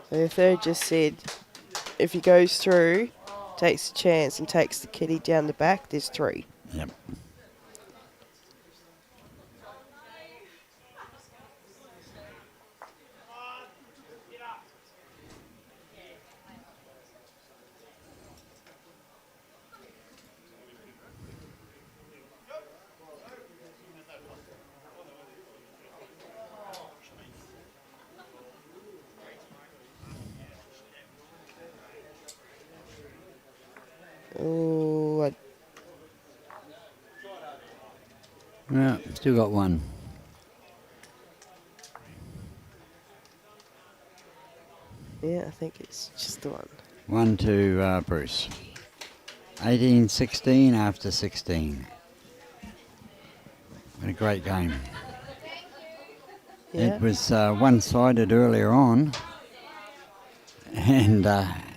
So the third just said, if he goes through, takes a chance and takes the kitty down the back, there's 3. Yep. Oh, Yeah, still got one. yeah, I think it's just the one. 1 to Bruce. 18-16 after 16. What a great game. Yeah. It was one-sided earlier on, and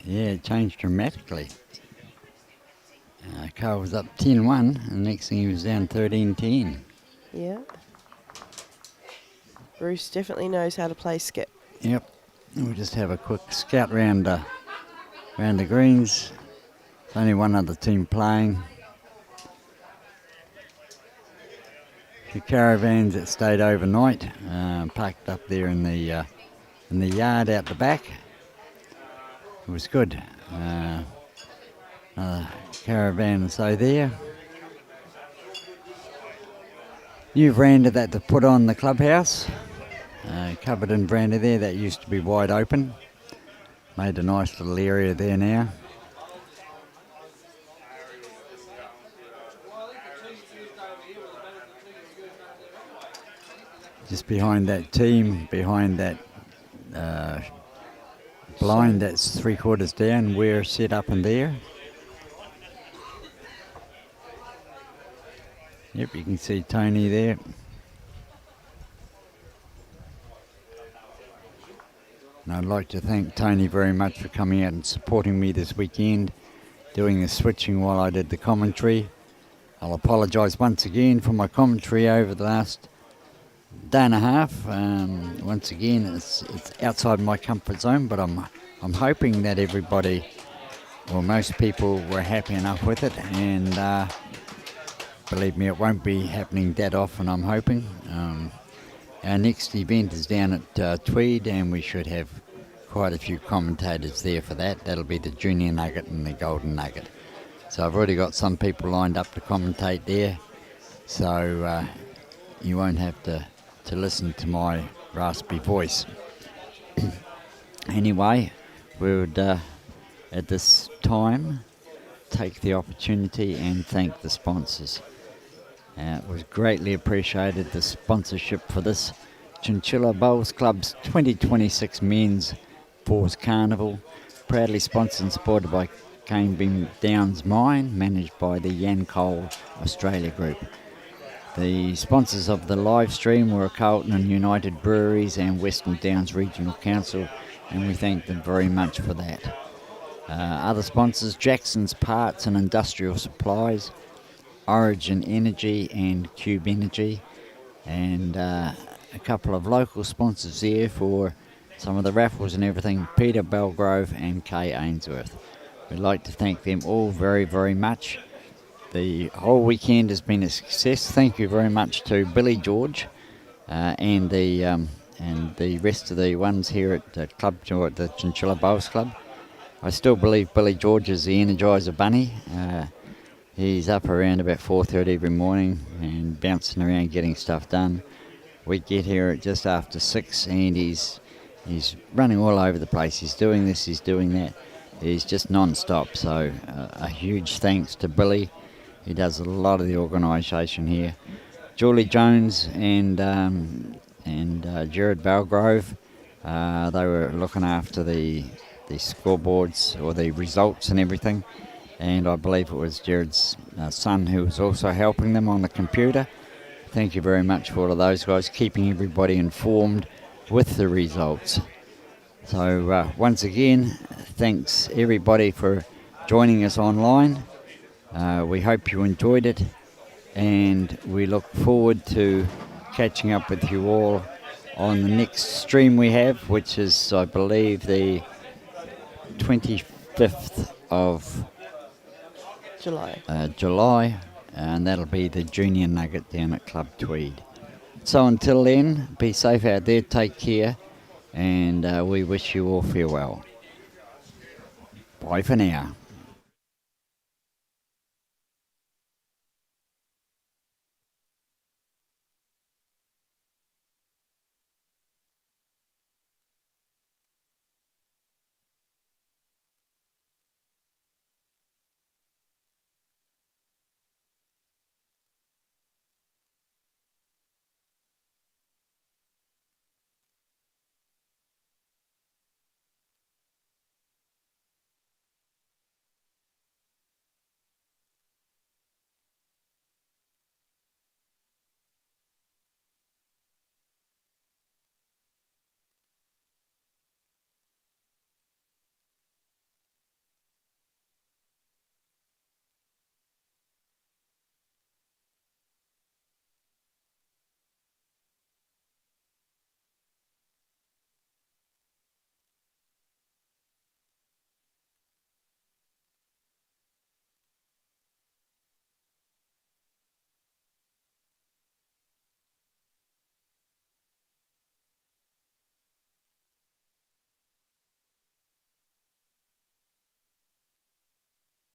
it changed dramatically. Carl was up 10-1, and the next thing he was down 13-10. Yeah. Bruce definitely knows how to play skip. Yep. We'll just have a quick scout round the greens. There's only one other team playing. A few caravans that stayed overnight, parked up there in the yard out the back. It was good. Caravan and so there. New veranda that they put on the clubhouse. Cupboard and veranda there that used to be wide open. Made a nice little area there now. Just behind that team, behind that blind that's 3/4 down, we're set up in there. Yep, you can see Tony there. And I'd like to thank Tony very much for coming out and supporting me this weekend, doing the switching while I did the commentary. I'll apologise once again for my commentary over the last day and a half. Once again, it's outside my comfort zone, but I'm hoping that everybody, or most people, were happy enough with it, and believe me, it won't be happening that often, I'm hoping. Our next event is down at Tweed, and we should have quite a few commentators there for that. That'll be the Junior Nugget and the Golden Nugget. So I've already got some people lined up to commentate there, so you won't have to listen to my raspy voice. Anyway, we would, at this time, take the opportunity and thank the sponsors. It was greatly appreciated, the sponsorship for this Chinchilla Bowls Club's 2026 Men's Force Carnival, proudly sponsored and supported by Canebeam Downs Mine, managed by the Yancoal Australia Group. The sponsors of the live stream were Carlton and United Breweries and Western Downs Regional Council, and we thank them very much for that. Other sponsors, Jackson's Parts and Industrial Supplies, Origin Energy and Cube Energy, and a couple of local sponsors there for some of the raffles and everything, Peter Belgrove and Kay Ainsworth. We'd like to thank them all very, very much. The whole weekend has been a success. Thank you very much to Billy George and the rest of the ones here at the club, at the Chinchilla Bowls Club. I still believe Billy George is the Energizer Bunny. He's up around about 4:30 every morning and bouncing around getting stuff done. We get here at just after 6 and he's running all over the place. He's doing this, he's doing that. He's just non-stop. So a huge thanks to Billy. He does a lot of the organisation here. Julie Jones and Jared Belgrove, they were looking after the scoreboards or the results and everything. And I believe it was Jared's son who was also helping them on the computer. Thank you very much for all of those guys, keeping everybody informed with the results. So once again, thanks everybody for joining us online. We hope you enjoyed it, and we look forward to catching up with you all on the next stream we have, which is, I believe, the 25th of July. and that'll be the Junior Nugget down at Club Tweed. So until then, be safe out there, take care, and we wish you all farewell. Bye for now.